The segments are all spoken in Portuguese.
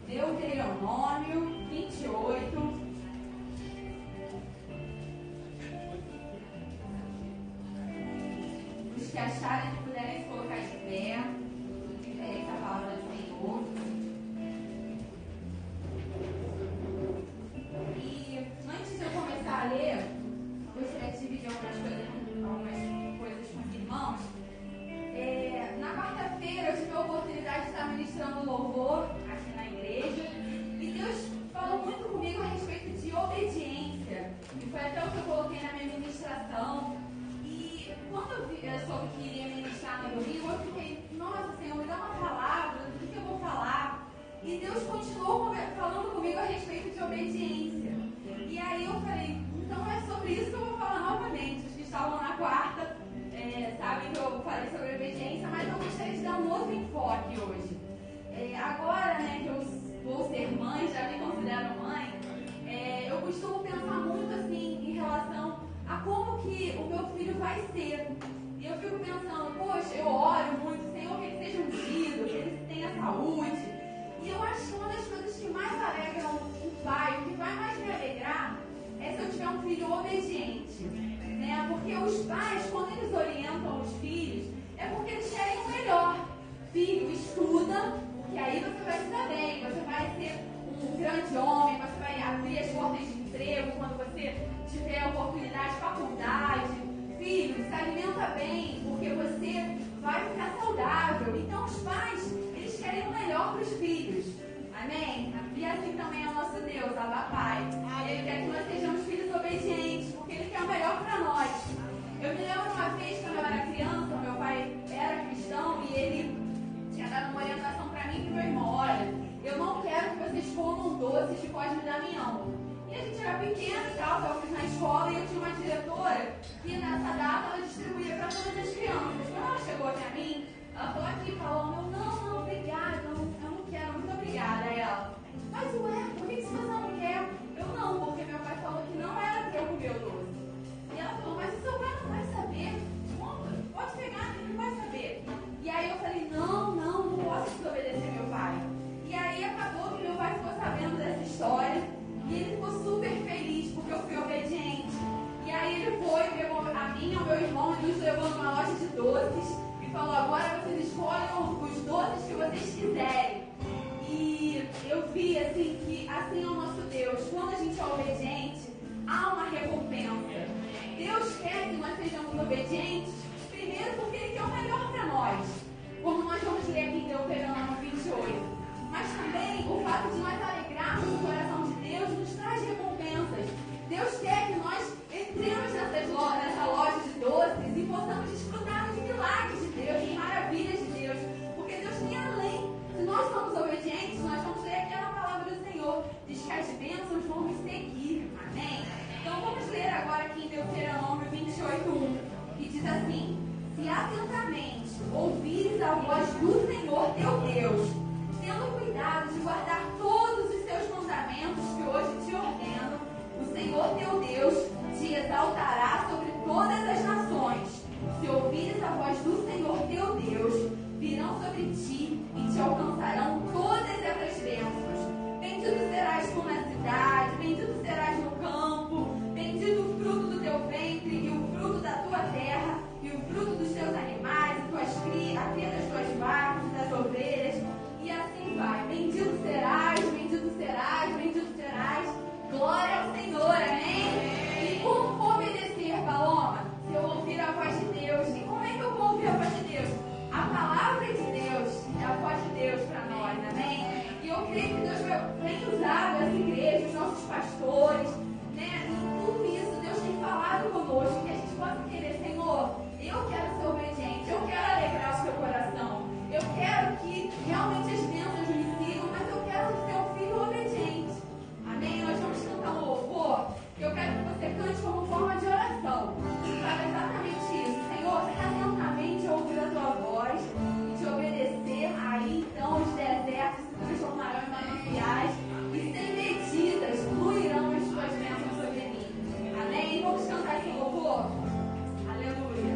Deuteronômio 28. Os que acharem que puderem se colocar de pé, essa é a palavra do Senhor. E antes de eu começar a ler, eu gostaria de dividir algumas coisas com os irmãos. Na quarta-feira eu tive a oportunidade de estar ministrando louvor aqui na igreja. E Deus falou muito comigo a respeito de obediência. E foi até o que eu coloquei na minha ministração. E quando eu soube que iria ministrar no domingo, eu fiquei, nossa, Senhor, me dá uma palavra, do que eu vou falar? E Deus continuou falando comigo a respeito de obediência. E aí eu falei, então é sobre isso que eu vou falar novamente. Os que estavam na quarta sabem que eu falei sobre obediência, mas eu gostaria de dar um outro enfoque hoje. Agora, né, que eu vou ser mãe, já me considero mãe, eu costumo pensar muito assim em relação a como que o meu filho vai ser. E eu fico pensando, poxa, eu oro muito, Senhor, que ele seja ungido, que ele tenha saúde. E eu acho que uma das coisas que mais alegram um pai, o que vai mais me alegrar, é se eu tiver um filho obediente. Né? Porque os pais, quando eles orientam os filhos, é porque eles querem o melhor. Filho, estuda, porque aí você vai se dar bem, você vai ser um grande homem, você vai abrir as portas de emprego quando você tiver a oportunidade de faculdade. Filho, se alimenta bem, porque você vai ficar saudável. Então os pais, eles querem o melhor para os filhos. Amém? E assim também é o nosso Deus, Abba Pai. Ele quer que nós sejamos filhos obedientes, porque Ele quer o melhor para nós. Eu me lembro uma vez, quando eu era criança, meu pai era cristão e ele tinha dado uma orientação para mim e para meu irmão. Olha, eu não quero que vocês comam doces de Cosme e Damião. E a gente era pequeno e tal, eu fiz na escola e eu tinha uma diretora que nessa data ela distribuía para todas as crianças. Quando ela chegou até mim, ela falou aqui, falou, não, obrigada, eu não quero, muito obrigada. Aí ela, mas ué, por que você não quer? Eu não, porque meu pai falou que não era para eu comer o doce. E ela falou, mas o seu pai não vai saber? Pode pegar, ele não vai saber. E aí eu falei, não posso desobedecer meu pai. E aí acabou que meu pai ficou sabendo dessa história e ele ficou super feliz porque eu fui obediente. E aí ele foi, pegou a mim e o meu irmão e nos levou numa loja de doces e falou, agora vocês escolham os doces que vocês quiserem. E eu vi assim que assim é o nosso Deus. Quando a gente é obediente, há uma recompensa. Deus quer que nós sejamos obedientes, primeiro porque Ele quer o melhor para nós, como nós vamos ler aqui em Deuteronômio 28. Mas também o fato de nós alegrarmos o coração de Deus nos traz recompensas. Deus quer que nós entremos nessa loja de doces e possamos desfrutar dos milagres de Deus, das maravilhas de Deus, porque Deus tem além. Se nós somos obedientes, nós vamos ler aquela palavra do Senhor, diz que as bênçãos vão nos seguir. Amém? Então vamos ler agora aqui em Deuteronômio 28:1, que diz assim: se atentamente ouvires a voz do Senhor teu Deus, tendo cuidado de guardar todos os seus mandamentos que hoje te ordeno, o Senhor teu Deus te exaltará sobre todas as nações. Se ouvires a voz do Senhor teu Deus, virão sobre ti e te alcançarão todas essas bênçãos. Bendito serás tu na cidade, bendito serás no campo, bendito o fruto do teu ventre e o fruto da tua terra, e o fruto dos teus animais, a cria das tuas vacas e das ovelhas, e assim vai. Bendito serás, bendito serás, bendito serás. Glória ao Senhor, amém? E como obedecer, Paloma? Se eu ouvir a voz de Deus. E como é que eu vou ouvir a voz de Deus? A palavra de Deus é a voz de Deus para nós, amém? E eu creio que Deus tem usado essa igreja, os nossos pastores, né? E tudo isso, Deus tem falado conosco, que a gente possa querer, Senhor, eu quero ser obediente, eu quero alegrar o seu coração, eu quero que realmente as bênçãos me sigam, mas eu quero ser um filho obediente, amém? Nós vamos cantar um louvor, que eu quero que você cante como forma de oração, sabe exatamente isso, Senhor, atentamente ouvir a tua voz e te obedecer, aí então os desertos se transformarão em mananciais e sem medidas fluirão as tuas bênçãos sobre mim, amém? Vamos cantar esse louvor? Aleluia.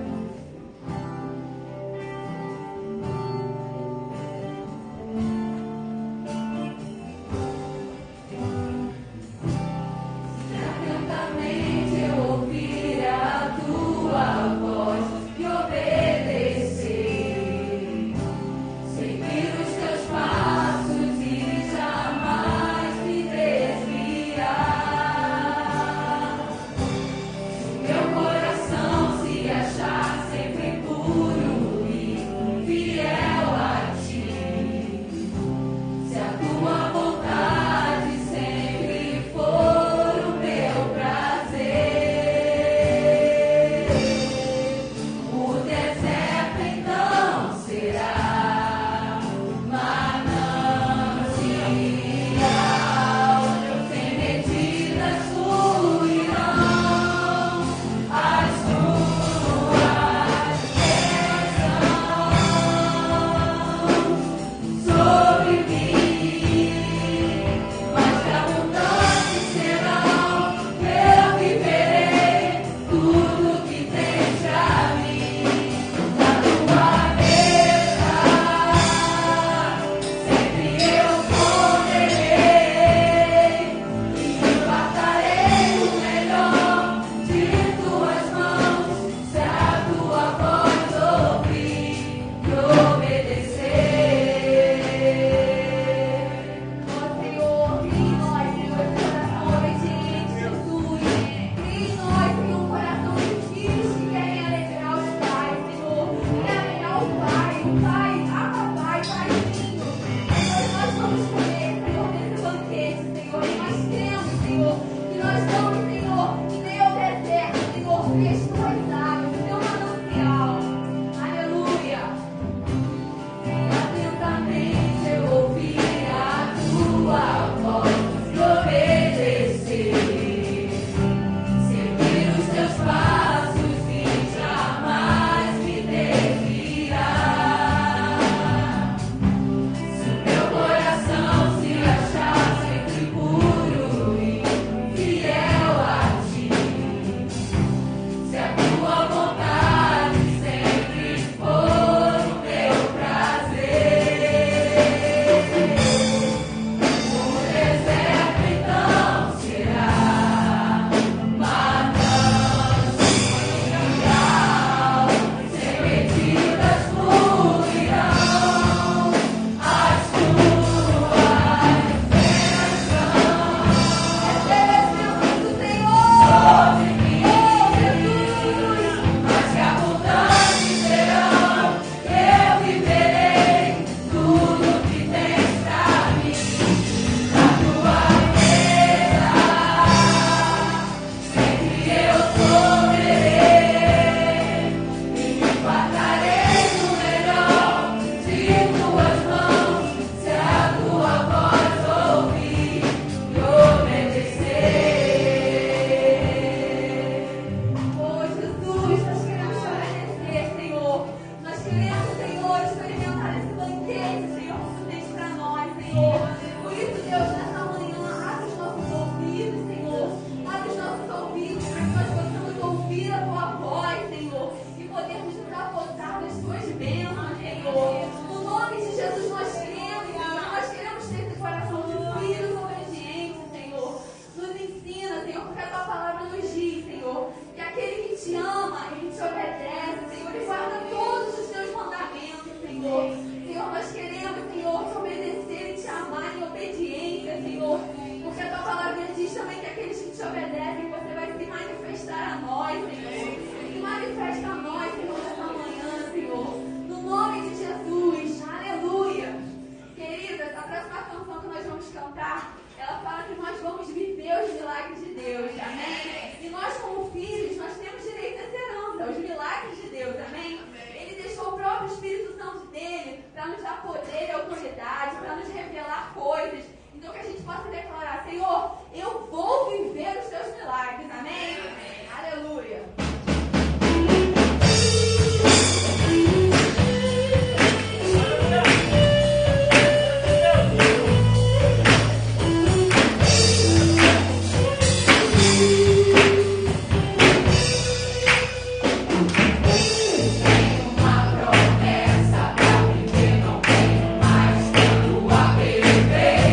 cantar, ela fala que nós vamos viver os milagres de Deus, amém? E nós, como filhos, nós temos direito a essa herança, os milagres de Deus, amém? Ele deixou o próprio Espírito Santo dele para nos dar poder e autoridade, para nos revelar coisas. Então que a gente possa declarar: Senhor, eu vou viver os teus milagres, amém? Aleluia! Uma promessa pra viver, não tenho mais tempo a perder.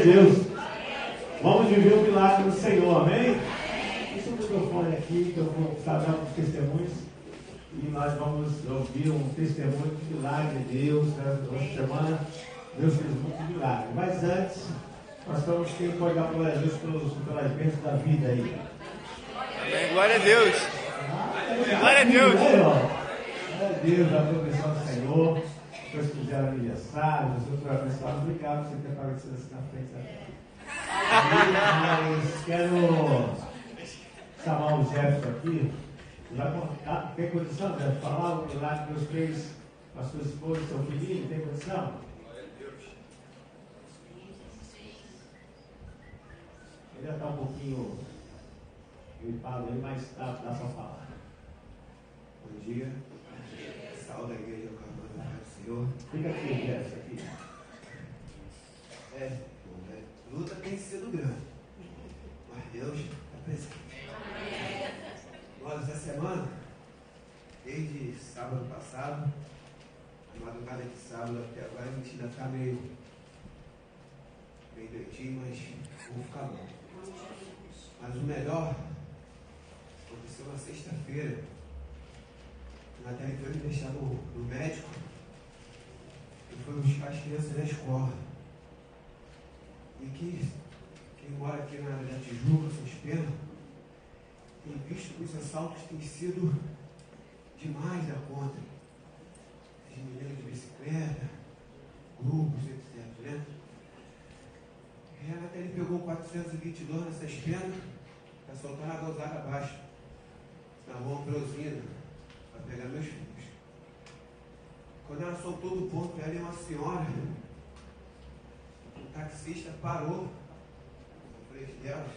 a Deus. Vamos viver o milagre do Senhor, amém? Deixa o microfone aqui, que eu vou estar dando os testemunhos. E nós vamos ouvir um testemunho de milagre de Deus. Essa semana, Deus fez muito milagre. Mas antes, nós vamos ter que dar glória a Deus pelas bênçãos da vida aí. Amém. Glória a Deus. Glória a Deus. Glória a Deus, a proteção do Senhor. Depois fizeram aniversário, os outros abençoados. Obrigado por você ter aparecido assim na frente. Mas quero chamar o Jefferson aqui. Tem condição de falar o milagre que Deus fez com a sua esposa e seu filhinho? Tem condição? Ele já está um pouquinho gripado aí, mas dá para falar. Bom dia. Saúde a igreja do Carnaval do Senhor. Fica aqui, Jefferson, aqui. Luta tem sido grande, mas Deus está presente. Nós, essa semana, desde sábado passado, a madrugada de sábado até agora, a gente ainda está meio doidinho, mas vou ficar bom. Mas o melhor aconteceu na sexta-feira. A Natália foi me deixar no médico e foi buscar as crianças na escola. E quem mora aqui na área da Tijuca, São Pedro, tem visto que os assaltos têm sido demais da conta. As meninas de bicicleta, grupos, etc. Né? E a Natália pegou 422 nessas penas para soltar na Gonzaga abaixo, na rua Ambrosina, para pegar meus filhos. Quando ela soltou do ponto, ela e uma senhora, o taxista parou na frente delas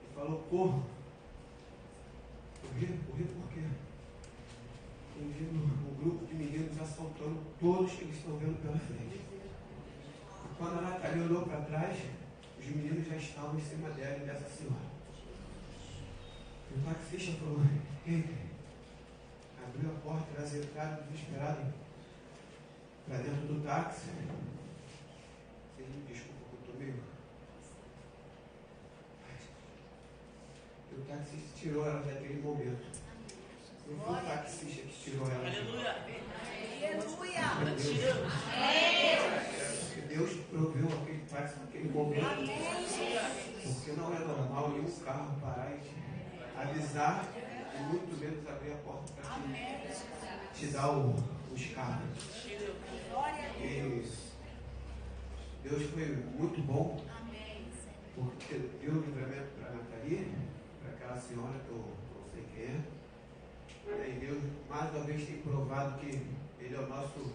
e falou: corra. Correr por quê? Tem vindo um grupo de meninos assaltando todos que eles estão vendo pela frente. E quando a Natália olhou para trás, os meninos já estavam em cima dela e dessa senhora. E o taxista falou: ei, abriu a porta, elas entraram desesperadas para dentro do táxi. Vocês me desculpam que eu estou meio. O taxista tirou ela naquele momento. Não foi o taxista que tirou ela. Aleluia! Porque Deus proveu aquele táxi naquele momento. Porque não é normal nenhum carro parar e te avisar e muito menos abrir a porta para te dar o escape. E Deus foi muito bom, porque deu o livramento para a Nathalie, para aquela senhora que eu não sei quem é. E Deus mais uma vez tem provado que Ele é o nosso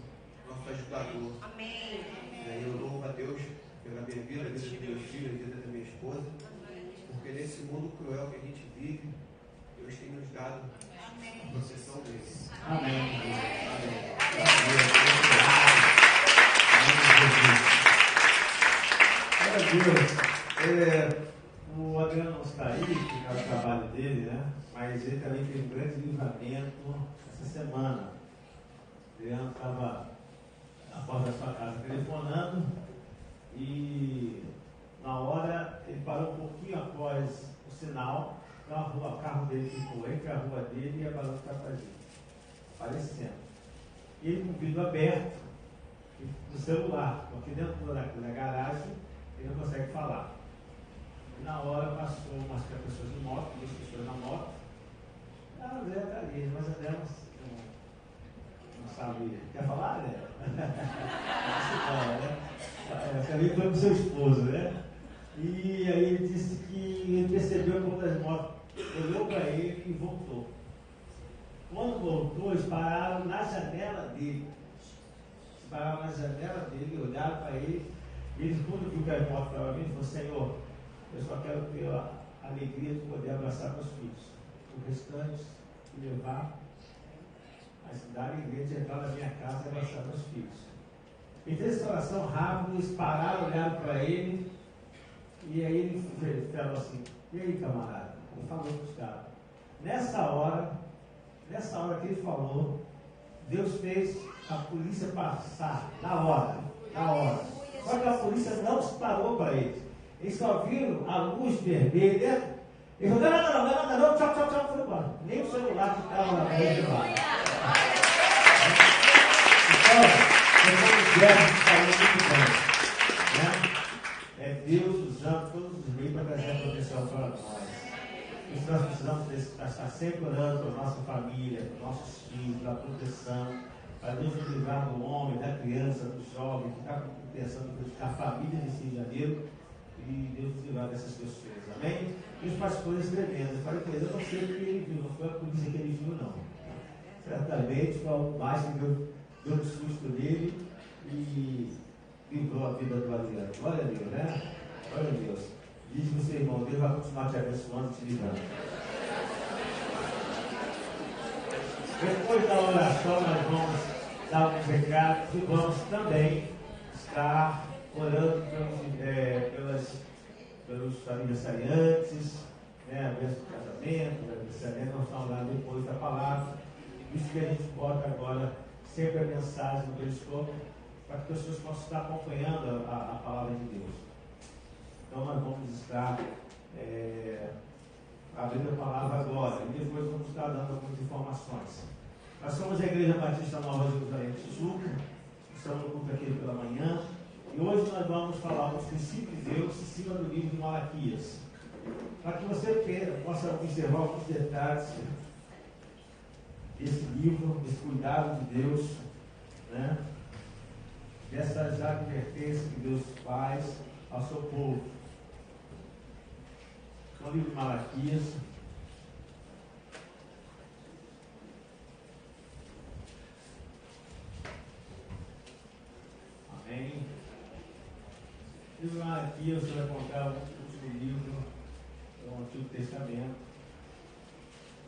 ajudador. Amém. E eu louvo a Deus pela minha vida, a vida dos meus filhos, a vida da minha esposa, porque nesse mundo cruel que a gente vive, Deus tem nos dado a proteção dele. Amém. Amém. Deus. O Adriano não está aí, que é o trabalho dele, né? Mas ele também teve um grande livramento essa semana. O Adriano estava na porta da sua casa telefonando e na hora ele parou um pouquinho após o sinal, então o carro dele ficou entre a rua dele e a Barão do Capazinho, aparecendo. E ele com o vidro aberto no celular, porque dentro da garagem ele não consegue falar. E na hora passou umas pessoas de moto, 2 pessoas na moto. A André está ali, mas a André não sabe. Quer falar, André? Essa ali foi com seu esposo, né? E aí ele disse que ele percebeu quando as motos olhou para ele e voltou. Quando voltou, eles pararam na janela dele. Pararam na janela dele, olharam para ele. E ele, quando viu que as motos estavam vindo, falou: Senhor, eu só quero ter a alegria de poder abraçar meus filhos. O restante, levar a cidade, a igreja, entrar na minha casa e abraçar meus filhos. Ele fez essa oração rápida, eles pararam, olharam para ele, e aí ele falou assim: e aí, camarada? Ele falou para os caras. Nessa hora que ele falou, Deus fez a polícia passar, na hora. Só que a polícia não parou para eles. Eles só viram a luz vermelha. Eles falaram, não, tchau, foi embora. Nem o celular que estava na frente de lá. Então, como Guedes falou muito bem, né? É Deus usando todos os meios para trazer a proteção para nós. E nós precisamos estar sempre orando para a nossa família, para os nossos filhos, para a proteção, para Deus nos livrar do homem, da criança, do jovem, que está pensando em prejudicar a família nesse Rio de Janeiro, e Deus nos livrar dessas pessoas. Amém? E os pastores tremendos. Eu falei para ele, eu não sei o que ele viu, não foi a polícia que ele viu, não. Certamente foi o baixo que deu um susto nele e livrou a vida do Adriano. Glória a Deus, né? Glória a Deus. Diz para o seu irmão, Deus vai continuar te abençoando e te livrando. Depois da oração, nós vamos dar um recado e vamos também estar orando pelos aniversariantes, né, do casamento, do aniversariante. Nós estamos lá depois da palavra. Isso que a gente bota agora sempre a mensagem no periscópio, para que as pessoas possam estar acompanhando a palavra de Deus. Então nós vamos estar abrindo a palavra agora e depois vamos estar dando algumas informações. Nós somos a Igreja Batista Nova de Jerusalém Tijuca, estamos no culto aqui pela manhã, e hoje nós vamos falar dos princípios de Deus em cima do livro de Malaquias, para que você possa observar alguns detalhes desse livro, desse cuidado de Deus, né? Dessas advertências que Deus faz ao seu povo. No livro de Malaquias, amém. O livro de Malaquias, você vai encontrar o último livro do Antigo Testamento,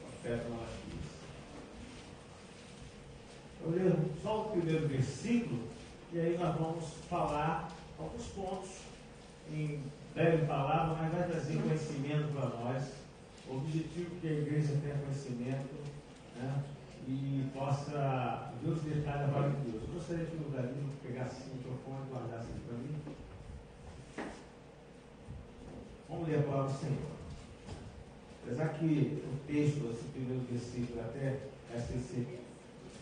o profeta Malaquias. Eu leio só o primeiro versículo e aí nós vamos falar alguns pontos em breve palavra, mas vai trazer conhecimento para nós. O objetivo é que a igreja tenha conhecimento, né, e possa ver os detalhes da palavra de Deus. Eu gostaria que o Danilo pegasse o microfone e guardasse isso para mim. Vamos ler a palavra do Senhor. Apesar que o texto, esse primeiro versículo, até vai ser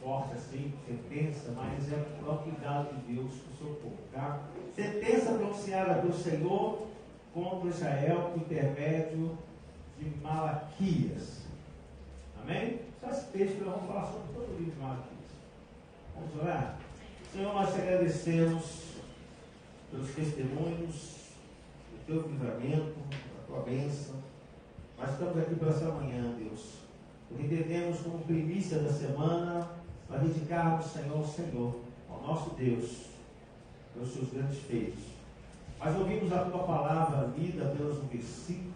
forte assim, sentença, mas é o próprio cuidado de Deus com o seu povo, tá? Sentença pronunciada pelo Senhor contra Israel por intermédio de Malaquias. Amém? Só esse texto que nós vamos falar sobre todo o livro de Malaquias. Vamos orar? Senhor, nós te agradecemos pelos testemunhos do teu livramento, da tua bênção. Nós estamos aqui para essa manhã, Deus, porque entendemos como primícia da semana para dedicarmos, Senhor, ao Senhor, ao nosso Deus, pelos seus grandes feitos. Mas ouvimos a tua palavra lida apenas um versículo,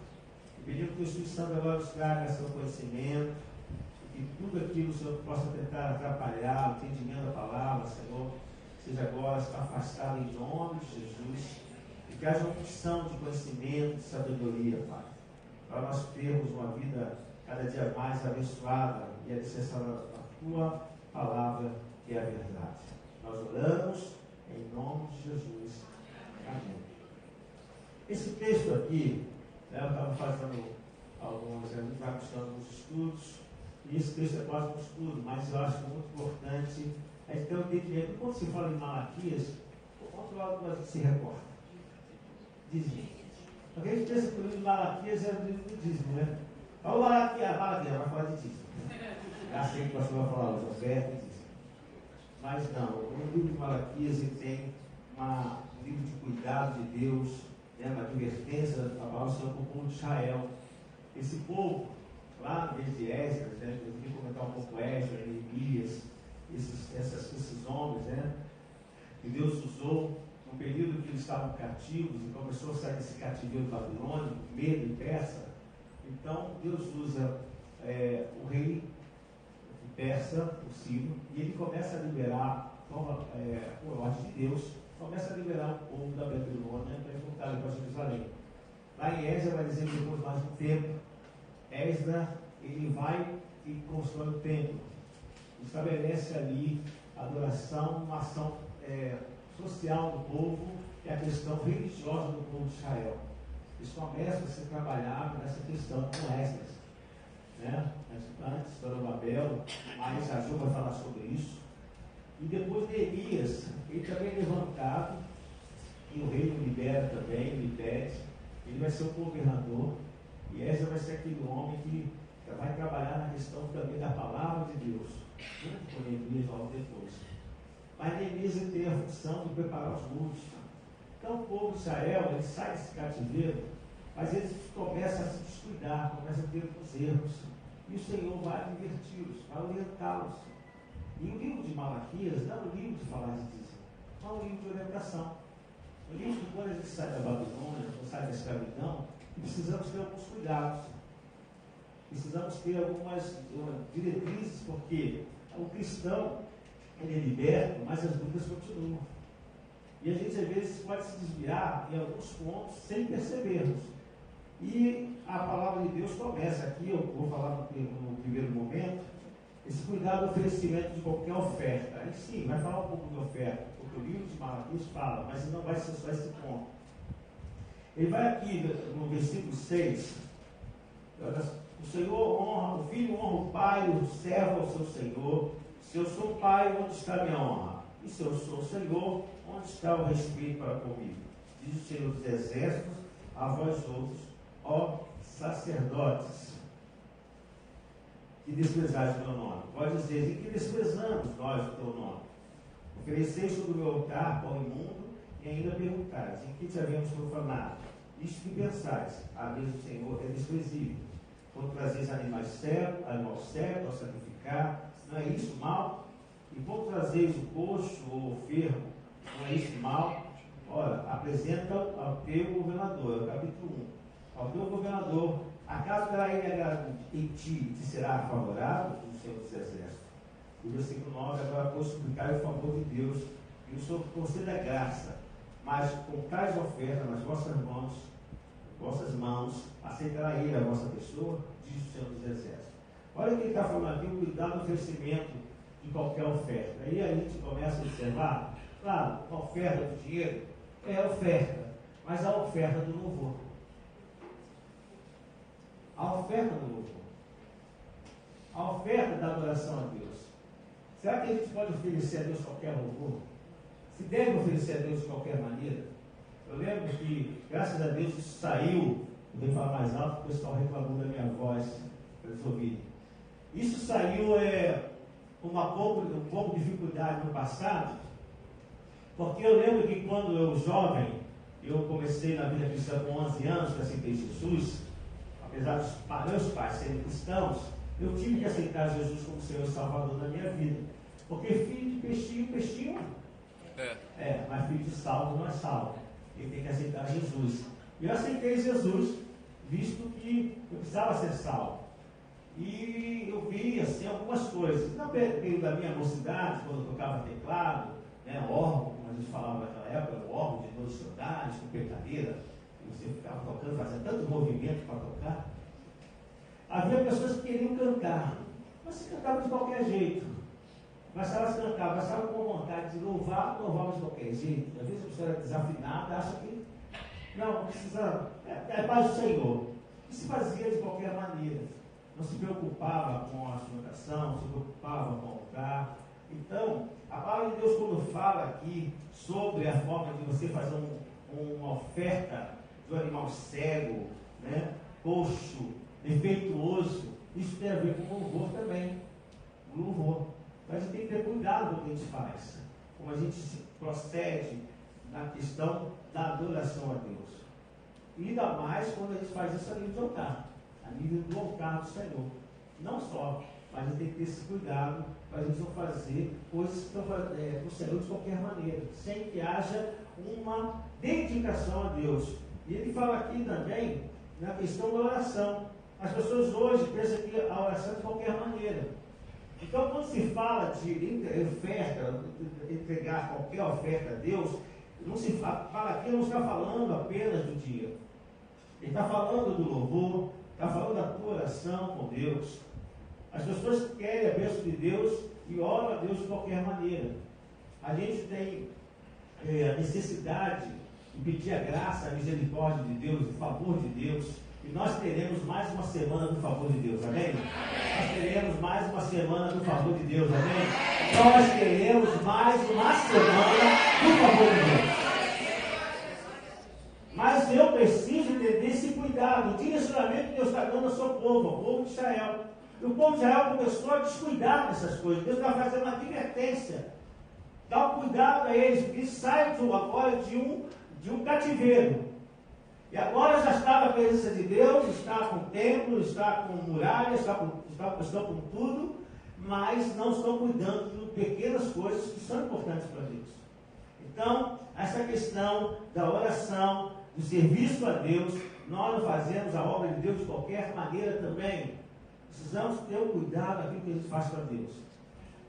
e pedimos que o Espírito Santo agora nos traga seu conhecimento, e que tudo aquilo, Senhor, possa tentar atrapalhar o entendimento da palavra, Senhor, seja agora afastado em nome de Jesus, e que haja uma unção de conhecimento, de sabedoria, Pai, para nós termos uma vida cada dia mais abençoada e alicerçada na tua palavra, que é a verdade. Nós oramos em nome de Jesus. Amém. Esse texto aqui, né, eu estava fazendo alguns, a gente vai buscando alguns estudos, e esse texto é quase um estudo, mas eu acho muito importante a gente ter um entendimento. Quando se fala em Malaquias, o outro lado a gente se recorda. Dízimo. Porque a gente pensa que o livro de Malaquias é o livro do dízimo, né? Olha o Malaquias, vai falar de dízimo. Já sei que o pastor vai falar hoje, oferta e dízimo. Mas não, o livro de Malaquias ele tem um livro de cuidado de Deus, né, uma advertência da palavra do Senhor para o povo de Israel. Esse povo, lá no mês de Esdras, né, eu queria comentar um pouco Esdras, Neemias, esses homens, né, que Deus usou no período que eles estavam cativos e começou a sair desse cativeiro babilônico, medo e persa. Então Deus usa o rei persa, o Sírio, e ele começa a liberar, por ordem de Deus, começa a liberar o povo da Babilônia para voltar ali para Jerusalém. Lá em Esdras vai dizer que depois mais um tempo, Esdras ele vai e constrói o templo, estabelece ali a adoração, uma ação social do povo, é a questão religiosa do povo de Israel. Eles começam a ser trabalhados nessa questão com Esdras, né? Antes para o Babel, mas a Ju vai falar sobre isso. E depois Neemias, ele também é levantado, e o rei o libera também, o impede. Ele vai ser o governador, e Esdras vai ser aquele homem que vai trabalhar na questão também da palavra de Deus, junto com Neemias logo depois. Mas Neemias tem a função de preparar os muros. Então o povo de Israel, ele sai desse cativeiro, mas eles começam a se descuidar, começam a ter alguns erros. E o Senhor vai adverti-los, vai orientá-los. E o livro de Malaquias não é um livro de falar de dízimo, é um livro de orientação. O livro de quando a gente sai da Babilônia, ou sai da escravidão, precisamos ter alguns cuidados. Precisamos ter algumas diretrizes, porque o cristão, ele é liberto, mas as dúvidas continuam. E a gente, às vezes, pode se desviar em alguns pontos sem percebermos. E a palavra de Deus começa aqui, eu vou falar no primeiro momento, esse cuidado do oferecimento de qualquer oferta. Aí sim, vai falar um pouco de oferta, porque o livro de Malaquias fala, mas não vai ser só esse ponto. Ele vai aqui no versículo 6, o Senhor honra, o filho honra o pai, o servo ao seu Senhor. Se eu sou pai, onde está a minha honra? E se eu sou Senhor, onde está o respeito para comigo? Diz o Senhor dos Exércitos a vós outros, ó sacerdotes, que desprezais o meu nome. Pode dizer, em que desprezamos nós o teu nome? Ofereceis sobre o meu altar pão imundo, e ainda perguntais, em que te havíamos profanado? Isto que pensais, a vez do Senhor é desprezível. Quando trazeis animal cego ao sacrificar, não é isso mal? E quando trazeis o coxo ou o ferro, não é isso mal? Ora, apresenta ao teu governador, é o capítulo 1. Ao teu governador, acaso terá ele agrado em ti, te será favorável? Do Senhor dos Exércitos. O versículo 9, agora vou suplicar o favor de Deus, e o Senhor conceda graça, mas com tais ofertas nas vossas mãos, aceitará ele a vossa pessoa, diz o Senhor dos Exércitos. Olha o que ele está falando aqui, o cuidado do oferecimento de qualquer oferta. Aí a gente começa a observar, claro, a oferta do dinheiro é oferta, mas a oferta do louvor. A oferta do louvor. A oferta da adoração a Deus. Será que a gente pode oferecer a Deus qualquer louvor? Se deve oferecer a Deus de qualquer maneira? Eu lembro que, graças a Deus, isso saiu, eu vou falar mais alto, o pessoal reclamou da minha voz, para eles ouvirem. Isso saiu com um pouco de dificuldade no passado, porque eu lembro que quando eu jovem, eu comecei na vida cristã com 11 anos, que aceitei Jesus, apesar dos meus pais serem cristãos, eu tive que aceitar Jesus como Senhor e Salvador na minha vida. Porque filho de peixinho, mas filho de salvo não é salvo. Ele tem que aceitar Jesus. E eu aceitei Jesus, visto que eu precisava ser salvo. E eu vi assim algumas coisas. No período da minha mocidade, quando eu tocava teclado, órgão, como a gente falava naquela época, o órgão de 2 tonalidades, com peitadeira, e você ficava tocando, fazendo tanto movimento para tocar. Havia pessoas que queriam cantar, mas se cantava de qualquer jeito. Mas se elas cantavam, mas estavam com vontade de louvavam de qualquer jeito. Às vezes a pessoa era desafinada, acha que não precisa, é paz do Senhor. E se fazia de qualquer maneira. Não se preocupava com a instrumentação, não se preocupava com o lugar. Então, a palavra de Deus, quando fala aqui sobre a forma de você fazer uma oferta de um animal cego, coxo, defeituoso, isso tem a ver com louvor também. Louvor. Mas a gente tem que ter cuidado com o que a gente faz, como a gente procede na questão da adoração a Deus. E ainda mais quando a gente faz isso a nível de altar, a nível do altar do Senhor. Não só, mas a gente tem que ter esse cuidado para a gente não fazer coisas que estão para o Senhor de qualquer maneira, sem que haja uma dedicação a Deus. E ele fala aqui também na questão da oração. As pessoas hoje pensam que a oração é de qualquer maneira. Então, quando se fala de oferta, entregar qualquer oferta a Deus, não se fala aqui, não está falando apenas do dia. Ele está falando do louvor, está falando da tua oração com Deus. As pessoas querem a bênção de Deus e oram a Deus de qualquer maneira. A gente tem a necessidade e pedir a graça, a misericórdia de Deus, o favor de Deus. E nós teremos mais uma semana do favor de Deus, amém? Nós teremos mais uma semana do favor de Deus, amém? Nós teremos mais uma semana do favor de Deus. Mas eu preciso entender esse cuidado, o direcionamento que Deus está dando ao seu povo, ao povo de Israel. E o povo de Israel começou a descuidar dessas coisas. Deus está fazendo uma advertência. Dá um cuidado a eles, porque eles saem agora de um cativeiro. E agora já está na presença de Deus, está com templo, está com muralhas, estão com tudo, mas não estão cuidando de pequenas coisas que são importantes para Deus. Então, essa questão da oração, do serviço a Deus, nós não fazemos a obra de Deus de qualquer maneira também. Precisamos ter um cuidado daquilo que a gente faz para Deus.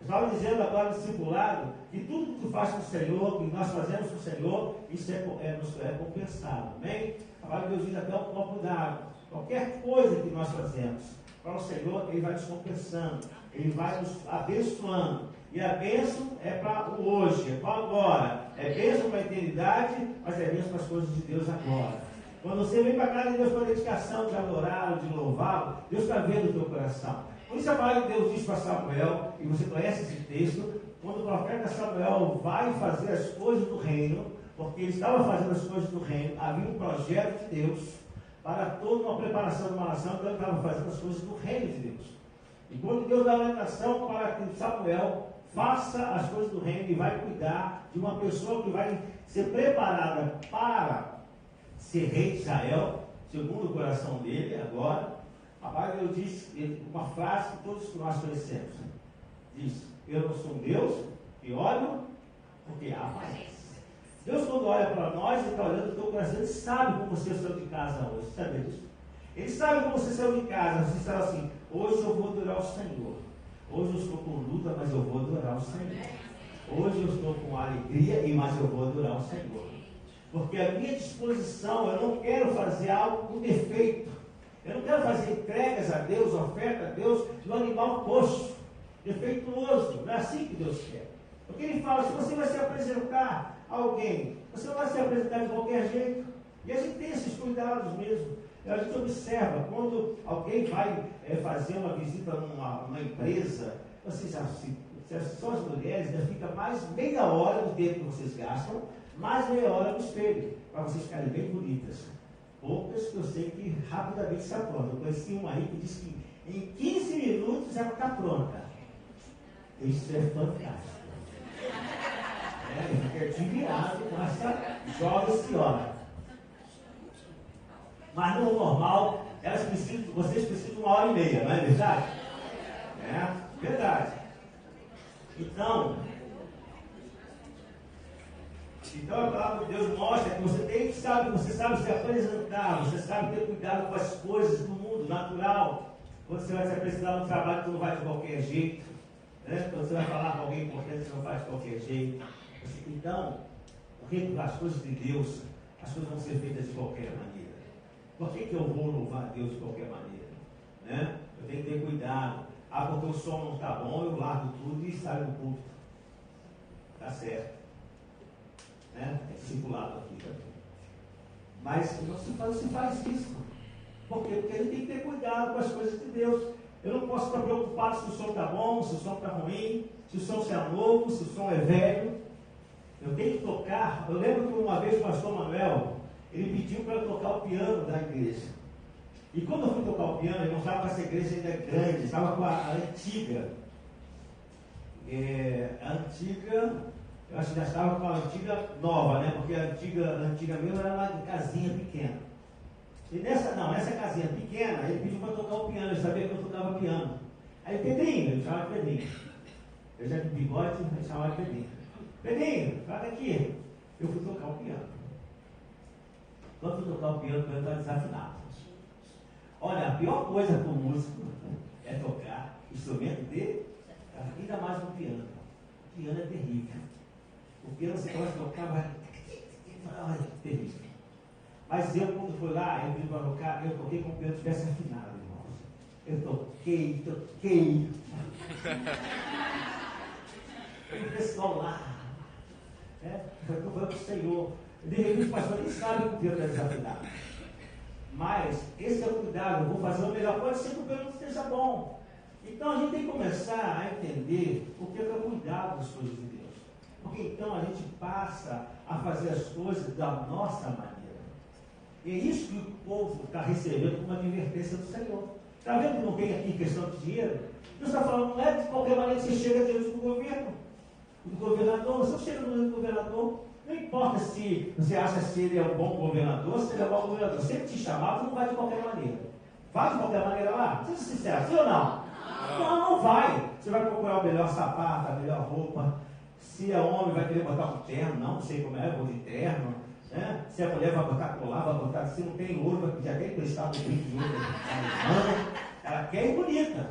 Eu estava dizendo agora no discipulado que tudo que tu faz para o Senhor, que nós fazemos para o Senhor, isso é compensado. Amém? Agora Deus diz até um copo d'água. Qualquer coisa que nós fazemos para o Senhor, Ele vai nos compensando. Ele vai nos abençoando. E a bênção é para o hoje, é para agora. É bênção para a eternidade, mas é bênção para as coisas de Deus agora. Quando você vem para a casa de Deus com a dedicação de adorá-lo, de louvá-lo, Deus está vendo o teu coração. Por isso a palavra de Deus diz para Samuel, e você conhece esse texto, quando o profeta Samuel vai fazer as coisas do reino, porque ele estava fazendo as coisas do reino, havia um projeto de Deus para toda uma preparação de uma nação, então ele estava fazendo as coisas do reino de Deus. E quando Deus dá a orientação para que Samuel faça as coisas do reino e vai cuidar de uma pessoa que vai ser preparada para ser rei de Israel, segundo o coração dele, agora, a palavra de Deus diz uma frase que todos nós conhecemos. Diz, eu não sou um Deus que olho porque há aparência. Deus, quando olha para nós, Ele está olhando o teu coração, Ele sabe como você saiu de casa hoje, sabe disso? Ele sabe como você saiu de casa, você estava assim, hoje eu vou adorar o Senhor. Hoje eu estou com luta, mas eu vou adorar o Senhor. Hoje eu estou com alegria, mas eu vou adorar o Senhor. Porque a minha disposição, eu não quero fazer algo com defeito. Eu não quero fazer entregas a Deus, oferta a Deus, de um animal coxo, defeituoso. Não é assim que Deus quer. Porque Ele fala, se você vai se apresentar a alguém, você não vai se apresentar de qualquer jeito. E a gente tem esses cuidados mesmo. A gente observa, quando alguém vai fazer uma visita numa empresa, vocês já, só as mulheres, já fica mais meia hora do tempo que vocês gastam, mais meia hora no espelho, para vocês ficarem bem bonitas. Poucas que eu sei que rapidamente se aprontam. Eu conheci uma aí que disse que em 15 minutos ela está pronta. Isso é fantástico. Eu fiquei admirado com essa jovem senhora. Mas no normal, vocês precisam de 1h30, não é verdade? É verdade. Então a palavra de Deus mostra que você sabe se apresentar, você sabe ter cuidado com as coisas do mundo natural. Quando você vai se apresentar no trabalho, você não vai de qualquer jeito. Né? Quando você vai falar com alguém importante, você não faz de qualquer jeito. Então, as coisas de Deus, as coisas vão ser feitas de qualquer maneira. Por que eu vou louvar a Deus de qualquer maneira? Né? Eu tenho que ter cuidado. Porque o som não está bom, eu largo tudo e saio do culto. Está certo. Né? É discipulado aqui também. Mas não se faz isso. Por quê? Porque a gente tem que ter cuidado com as coisas de Deus. Eu não posso estar preocupado se o som está bom, se o som está ruim, se o som é novo, se o som é velho. Eu tenho que tocar. Eu lembro que uma vez o pastor Manuel, ele pediu para eu tocar o piano da igreja. E quando eu fui tocar o piano, ele não estava com essa igreja ainda grande, estava com a antiga. A antiga, eu acho que já estava com a antiga nova, né? Porque a antiga mesmo era lá de casinha pequena. E nessa casinha pequena, ele pediu para tocar o piano, ele sabia que eu tocava piano. Aí Pedrinho, ele chamava de Pedrinho. Eu já de bigode, ele chamava de Pedrinho. Pedrinho, vai aqui. Eu fui tocar o piano. Quando eu fui tocar o piano estava desafinado. Olha, a pior coisa para o músico é tocar instrumento de, ainda mais no piano. O piano é terrível. O piano você começa a tocar, vai. É terrível. Mas eu, quando fui lá, eu vim para tocar, eu toquei como o piano estivesse afinado, irmãos. Eu toquei. E o pessoal lá, foi para o Senhor. De repente o pastor nem sabe que o Pedro é desafetado. Mas esse é o cuidado, eu vou fazer o melhor. Pode ser que o Pedro não esteja bom. Então a gente tem que começar a entender o que é o cuidado das coisas de Deus. Porque então a gente passa a fazer as coisas da nossa maneira. E é isso que o povo está recebendo como uma advertência do Senhor. Está vendo que não tem aqui questão de dinheiro? Deus está falando, não é de qualquer maneira que você chega diante do governo, do governador. Você chega no governador, não importa se você acha se ele é um bom governador, se ele é um mau governador. Se ele te chamar, você não vai de qualquer maneira. Vai de qualquer maneira lá? Seja sincero, sim ou não? Não vai. Você vai procurar o melhor sapato, a melhor roupa. Se é homem, vai querer botar um terno. Não sei como é, vou de terno. Né? Se a mulher vai botar colar, vai botar. Se não tem ouro, já quer emprestar um brinco de ouro. Ela quer ir bonita.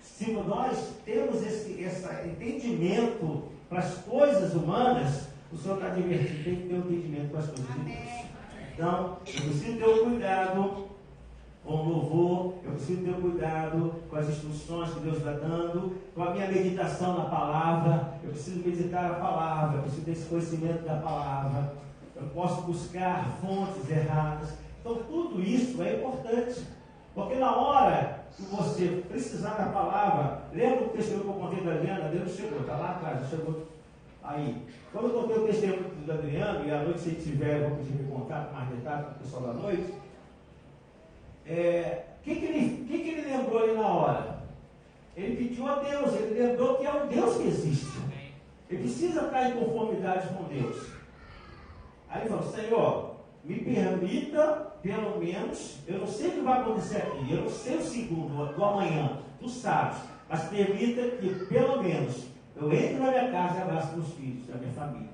Se nós temos esse entendimento para as coisas humanas, o Senhor está advertindo, tem que ter um entendimento para as coisas de Deus. Então, eu preciso ter um cuidado com o louvor, eu preciso ter um cuidado com as instruções que Deus está dando, com a minha meditação na palavra, eu preciso meditar a palavra, eu preciso ter esse conhecimento da palavra, eu posso buscar fontes erradas. Então, tudo isso é importante, porque na hora que você precisar da palavra, lembra o testemunho que eu contei da Adriana? Deus chegou, está lá atrás, chegou aí. Quando eu contei o testemunho do Adriano, e à noite, se ele tiver, eu vou pedir me contar com mais detalhes para o pessoal da noite. O que ele lembrou ali na hora? Ele pediu a Deus, ele lembrou que é um Deus que existe. Ele precisa estar em conformidade com Deus. Aí ele falou, Senhor, me permita, pelo menos, eu não sei o que vai acontecer aqui, eu não sei o segundo, do amanhã, tu sabes, mas permita que, pelo menos, eu entre na minha casa e abraço meus filhos, da minha família.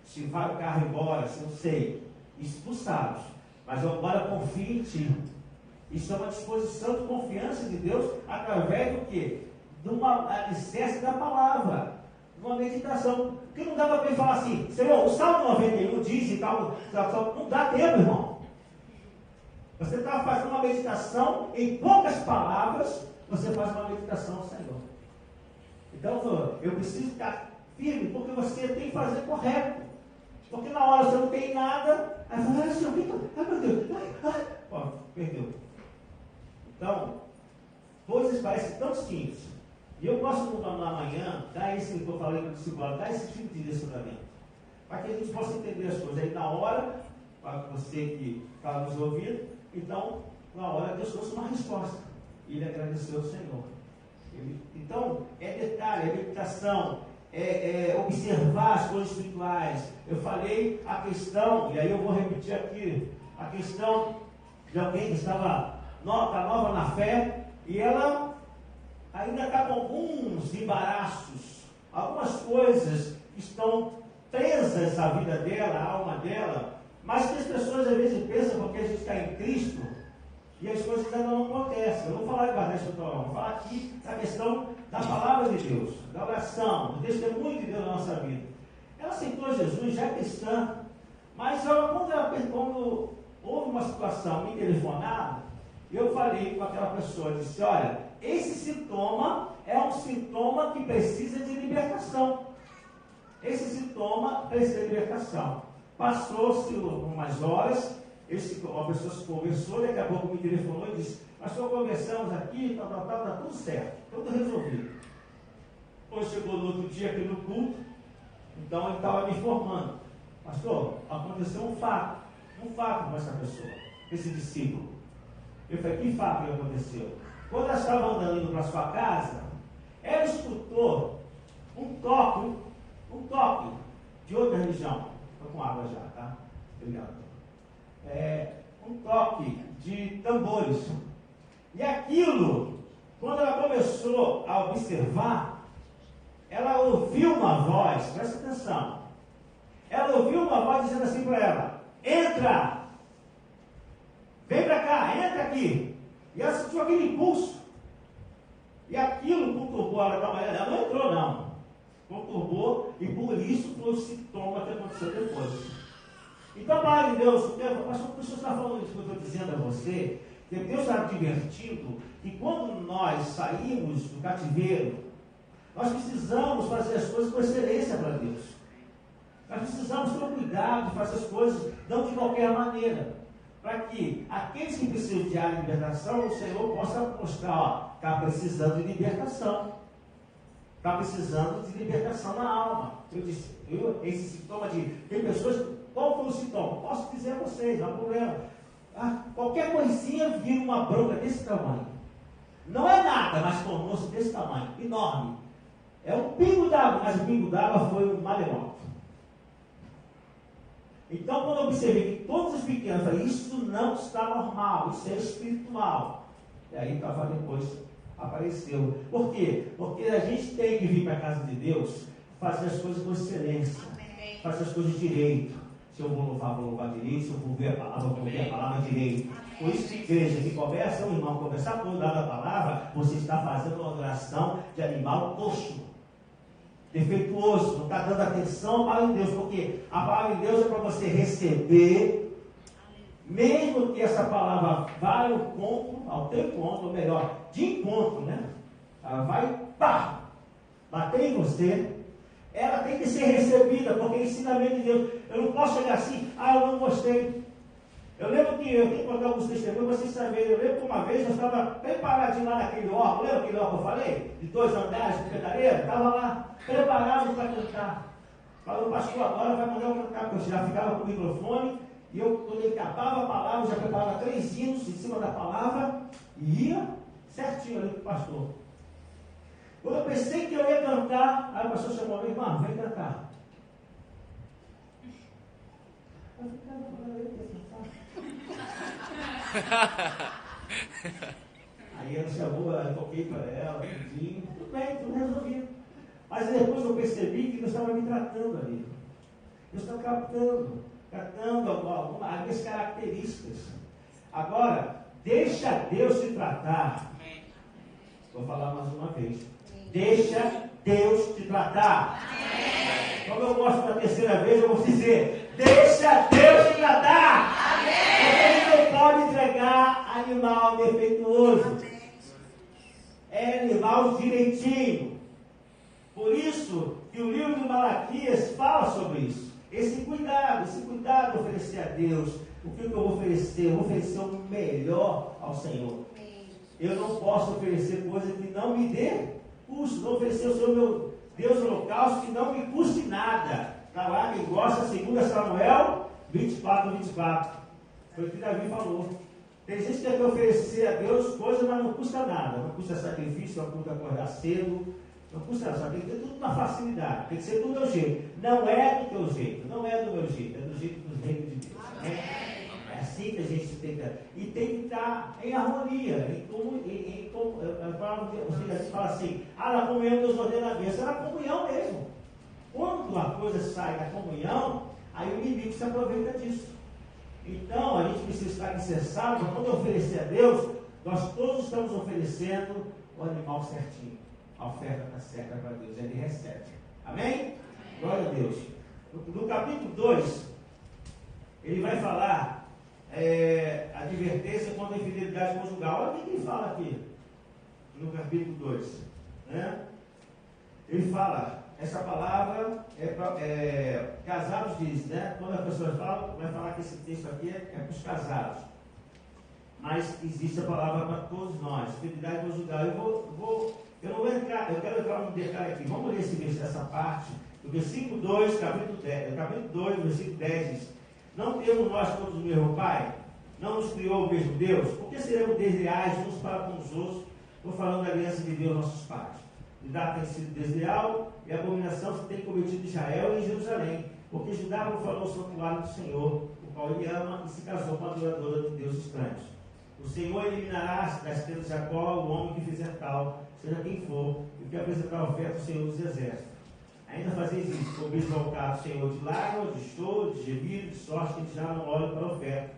Se vai o carro embora, se eu sei, isso tu sabes, mas eu agora confio em ti. Isso é uma disposição de confiança de Deus através do quê? De uma alicerce da palavra, de uma meditação. Porque não dá para falar assim, Senhor, o Salmo 91 diz e tal, não dá tempo, irmão. Você está fazendo uma meditação, em poucas palavras, você faz uma meditação ao Senhor. Então, eu preciso ficar firme, porque você tem que fazer correto. Porque na hora você não tem nada, aí fala, Senhor, ai meu Deus, ó, perdeu. Então, coisas parecem tão simples. E eu posso, amanhã, dar esse que eu falei para o discipulado, dar esse tipo de direcionamento. Para que a gente possa entender as coisas. Aí na hora, para você que está nos ouvindo, então, na hora Deus trouxe uma resposta. E ele agradeceu ao Senhor. Então, é detalhe, é meditação, é observar as coisas espirituais. Eu falei a questão, e aí eu vou repetir aqui, a questão de alguém que estava nova na fé, e ela ainda está com alguns embaraços, algumas coisas que estão presas à vida dela, à alma dela, mas que as pessoas às vezes pensam porque a gente está em Cristo, e as coisas ainda não acontecem. Eu vou falar de guardar espiritual, vou falar aqui da questão da palavra de Deus, da oração, do testemunho de Deus na nossa vida. Ela aceitou Jesus, já é cristã, mas quando houve uma situação, me telefonaram, eu falei com aquela pessoa, disse, olha, esse sintoma é um sintoma que precisa de libertação. Esse sintoma precisa de libertação. Passou-se umas horas, a pessoa se conversou, daqui a pouco me telefonou e disse, pastor, conversamos aqui, está tudo certo, tudo resolvido. Depois chegou no outro dia aqui no culto, então ele estava me informando, pastor, aconteceu um fato com essa pessoa, esse discípulo. Eu falei, que fato que aconteceu? Quando ela estava andando indo para sua casa, ela escutou um toque de outra religião. Estou com água já, tá? Obrigado. Um toque de tambores. E aquilo, quando ela começou a observar, ela ouviu uma voz, presta atenção, ela ouviu uma voz dizendo assim para ela, entra! Vem para cá, entra aqui. E ela sentiu aquele impulso. E aquilo conturbou ela da manhã. Ela não entrou, não. Conturbou, e por isso foi o sintoma que aconteceu depois. Então, Pai de Deus, mas por isso está falando isso que eu estou dizendo a você, que Deus está advertindo que quando nós saímos do cativeiro, nós precisamos fazer as coisas com excelência para Deus. Nós precisamos ter cuidado de fazer as coisas não de qualquer maneira, para que aqueles que precisam de libertação, o Senhor possa mostrar, está precisando de libertação. Está precisando de libertação na alma. Eu disse, esse sintoma de... Tem pessoas... Qual foi o sintoma? Posso dizer a vocês, não há problema. Qualquer coisinha vira uma bronca desse tamanho. Não é nada, mas tornou-se desse tamanho, enorme. É um pingo d'água, mas o pingo d'água foi um maremoto. Então, quando eu observei que todos os pequenos, eu falei, isso não está normal, isso é espiritual. E aí, depois apareceu. Por quê? Porque a gente tem que vir para a casa de Deus, fazer as coisas com excelência, fazer as coisas direito. Se eu vou louvar direito, se eu vou ver a palavra, vou ver a palavra direito. Por isso que igreja que conversa, um irmão conversar por dar a palavra, você está fazendo uma oração de animal coxo, defeituoso, não está dando atenção à palavra de Deus, porque a palavra de Deus é para você receber, mesmo que essa palavra vá ao teu encontro, ou melhor, de encontro, né? Ela vai, bater em você. Ela tem que ser recebida, porque é ensinamento de Deus. Eu não posso chegar assim, eu não gostei. Eu lembro que, eu tenho que contar alguns testemunhos, vocês sabem, eu lembro que uma vez eu estava preparadinho lá naquele órgão, lembra aquele órgão que eu falei? De 2 andares, de pedaleira? Estava lá, preparado para cantar. Falou, pastor, agora vai mandar eu cantar, porque eu já ficava com o microfone, e eu, quando ele acabava a palavra, já preparava 3 hinos em cima da palavra, e ia certinho ali para o pastor. Quando eu pensei que eu ia cantar, aí o pastor chamou a minha irmã, vem cantar. Eu Aí ela chamou, eu toquei para ela, tudinho, tudo bem, tudo resolvido. Mas depois eu percebi que Deus estava me tratando ali. Deus está tratando as minhas características. Agora, deixa Deus te tratar. Vou falar mais uma vez. Deixa Deus te tratar. Como eu gosto da terceira vez, eu vou dizer: deixa Deus te tratar. Porque Ele não pode entregar animal defeituoso. É animal direitinho. Por isso que o livro de Malaquias fala sobre isso. Esse cuidado de oferecer a Deus. O que eu vou oferecer? Eu vou oferecer o melhor ao Senhor. Eu não posso oferecer coisa que não me dê custo. Não oferecer o Senhor, meu Deus, holocausto que não me custe nada. Está lá, quem gosta, 2 Samuel 24. Foi o que Davi falou. Tem gente que quer oferecer a Deus coisas, mas não custa nada. Não custa sacrifício, não custa acordar cedo. Não custa nada, só tem que ter tudo na facilidade. Tem que ser do meu jeito. Não é do teu jeito, não é do meu jeito, é do jeito do reino de Deus. É assim que a gente tem que... E tem que estar em harmonia. A palavra de Deus fala assim: na comunhão Deus ordena a bênção. É na comunhão mesmo. Quando uma coisa sai da comunhão, aí o inimigo se aproveita disso. Então, a gente precisa estar incessado. Quando oferecer a Deus, nós todos estamos oferecendo o animal certinho. A oferta está certa para Deus, Ele recebe. Amém? Glória a Deus. No capítulo 2, ele vai falar advertência contra a infidelidade conjugal. Olha o que ele fala aqui, no capítulo 2. Né? Ele fala, essa palavra casados diz, né? Quando as pessoas falam, vai falar que esse texto aqui é para os casados. Mas existe a palavra para todos nós, fidelidade conjugal. Eu não vou entrar, eu quero entrar num detalhe aqui. Vamos ler essa parte, do versículo 2, capítulo 2, versículo 10 diz: não temos nós todos o mesmo Pai? Não nos criou o mesmo Deus? Por que seremos desleais uns para com os outros? Estou falando da aliança de Deus, nossos pais. Judá tem sido desleal e a abominação se tem cometido em Israel e em Jerusalém, porque Judá profanou o santuário do Senhor, o qual ele ama, e se casou com a adoradora de Deus estranhos. O Senhor eliminará das tendas de Jacó o homem que fizer tal, seja quem for, e que apresentar oferta ao Senhor dos Exércitos. Ainda fazeis isso, comeis voltar o Senhor de lágrimas, de choro, de gemido, de sorte que já não olha para a oferta,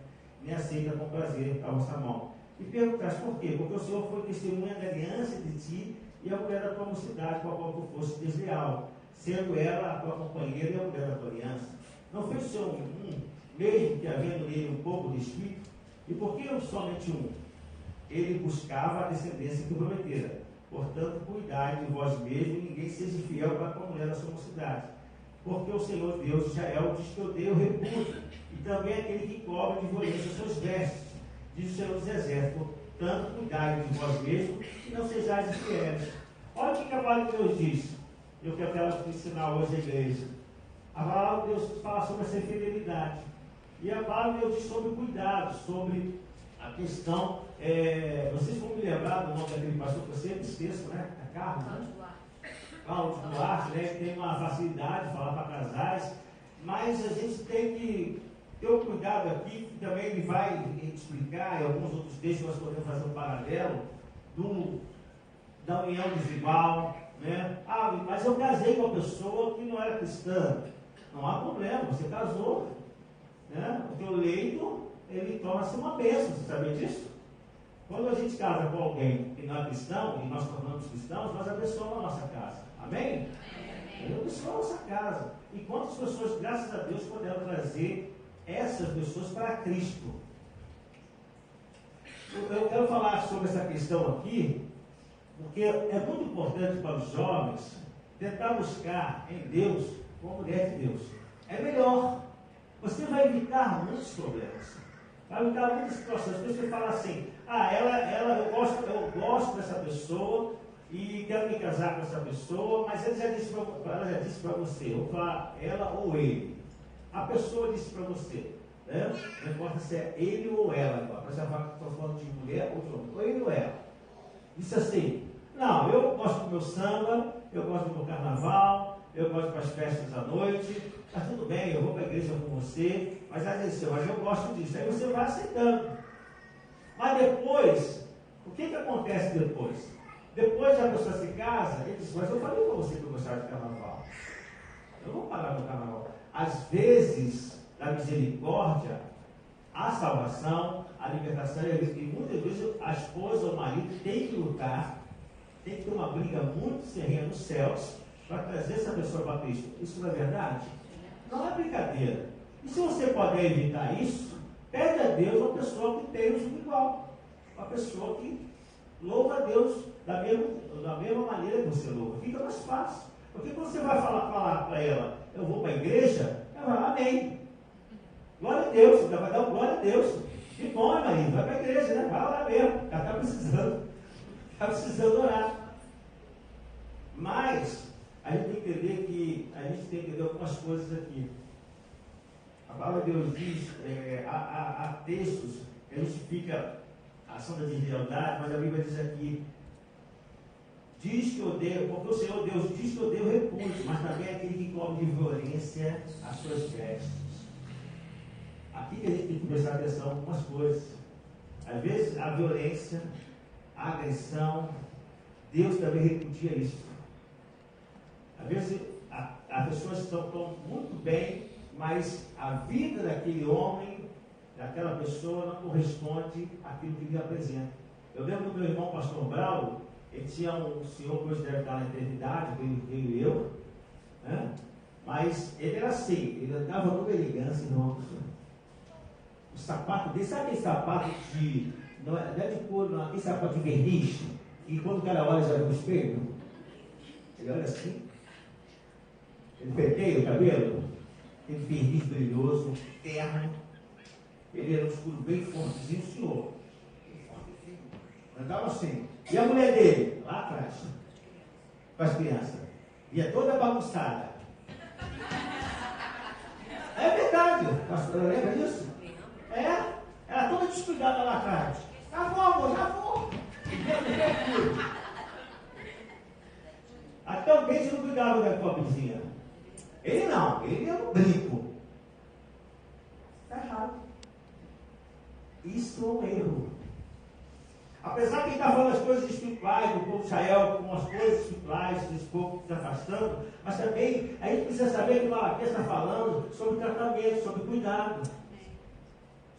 nem aceita com prazer a vossa mão. E perguntais por quê? Porque o Senhor foi testemunha da aliança de ti e a mulher da tua mocidade, com a qual tu foste desleal, sendo ela a tua companheira e a mulher da tua aliança. Não fez o Senhor mesmo que havendo nele um pouco de espírito? E por que somente um? Ele buscava a descendência que prometera. Portanto, cuidai de vós mesmos e ninguém seja fiel para com a mulher da sua mocidade. porque o Senhor Deus de Israel diz que odeia o repúdio, e também aquele que cobre de violência suas vestes, diz o Senhor dos Exércitos. Portanto, cuidai de vós mesmos e não sejais infiéis. Olha o que a palavra de Deus diz. Eu quero ensinar hoje a igreja. A palavra de Deus fala sobre essa infidelidade. E a palavra de Deus diz sobre cuidado, sobre a questão. Vocês vão me lembrar do nome daquele pastor que eu sempre esqueço, né? É Carlos, né? Carlos Duarte, né? Que tem uma facilidade de falar para casais, mas a gente tem que ter um cuidado aqui, que também ele vai explicar, em alguns outros textos nós podemos fazer um paralelo da união desigual, né? Mas eu casei com uma pessoa que não era cristã. Não há problema, você casou, né? O teu leito, ele torna-se uma bênção, você sabia disso? Quando a gente casa com alguém que não é cristão, e nós tornamos cristãos, nós abençoamos a nossa casa. Amém? Ele abençoa a nossa casa. E quantas pessoas, graças a Deus, puderam trazer essas pessoas para Cristo? Eu quero falar sobre essa questão aqui, porque é muito importante para os jovens tentar buscar em Deus uma mulher de Deus. É melhor. Você vai evitar muitos problemas. Vai evitar muitas situações. Você fala assim, eu gosto dessa pessoa e quero me casar com essa pessoa, mas ela já disse para você, ou falar ela ou ele. A pessoa disse para você, né? Não importa se é ele ou ela agora. Você vai falando de mulher ou de homem, ou ele ou ela. Disse assim, não, eu gosto do meu samba, eu gosto do meu carnaval, eu gosto das festas à noite, está tudo bem, eu vou para a igreja com você, mas eu gosto disso. Aí você vai aceitando. Mas depois, o que acontece depois? Depois a pessoa se casa, ele diz, mas eu falei para você que eu gostava de carnaval. Eu não vou parar no carnaval. Às vezes, na misericórdia, a salvação, a libertação, e muitas vezes a esposa ou o marido tem que lutar, tem que ter uma briga muito serena nos céus para trazer essa pessoa para Cristo. Isso não é verdade? Não é brincadeira. E se você puder evitar isso, pede a Deus uma pessoa que tenha o igual. Uma pessoa que louva a Deus da mesma maneira que você louva. Fica mais fácil. Porque quando você vai falar para ela, eu vou para a igreja, ela vai falar, amém. Glória a Deus, você vai dar glória a Deus. Que bom, marido, vai para a igreja, né? Vai orar mesmo. Ela está precisando. Está precisando orar. Mas a gente tem que entender algumas coisas aqui. A palavra de Deus diz, há textos que a gente fica a ação da deslealdade, mas a Bíblia diz aqui, diz que odeia, porque o Senhor Deus diz que odeia o repúdio, mas também é aquele que cobre de violência as suas vestes. Aqui que a gente tem que prestar atenção em algumas coisas. Às vezes a violência, a agressão, Deus também repudia isso. Às vezes as pessoas estão muito bem, mas a vida daquele homem, daquela pessoa, não corresponde àquilo que ele apresenta. Eu lembro do meu irmão pastor Braulio, ele tinha um senhor que hoje deve estar na eternidade, veio eu, né? Mas ele era assim, ele andava numa elegância, irmão. O sapato dele, sabe aquele sapato não é de couro, não, aquele sapato de verniz, e quando o cara olha já vê no espelho, ele olha assim, ele penteia o cabelo, aquele verniz brilhoso, terno, ele era um escuro bem fortezinho, o senhor, andava assim. E a mulher dele, lá atrás, com as crianças, ia toda bagunçada. É verdade, pastor, lembra disso? Era toda descuidada lá atrás. Já vou, amor, já vou. Até o beijo não cuidava da pobrezinha. Ele não, ele era um brinco. Está errado. Isso é um erro. Apesar que ele está falando as coisas espirituais do povo de Israel, com as coisas espirituais desse povo se afastando, mas também a gente precisa saber que o Malaquias está falando sobre tratamento, sobre cuidado.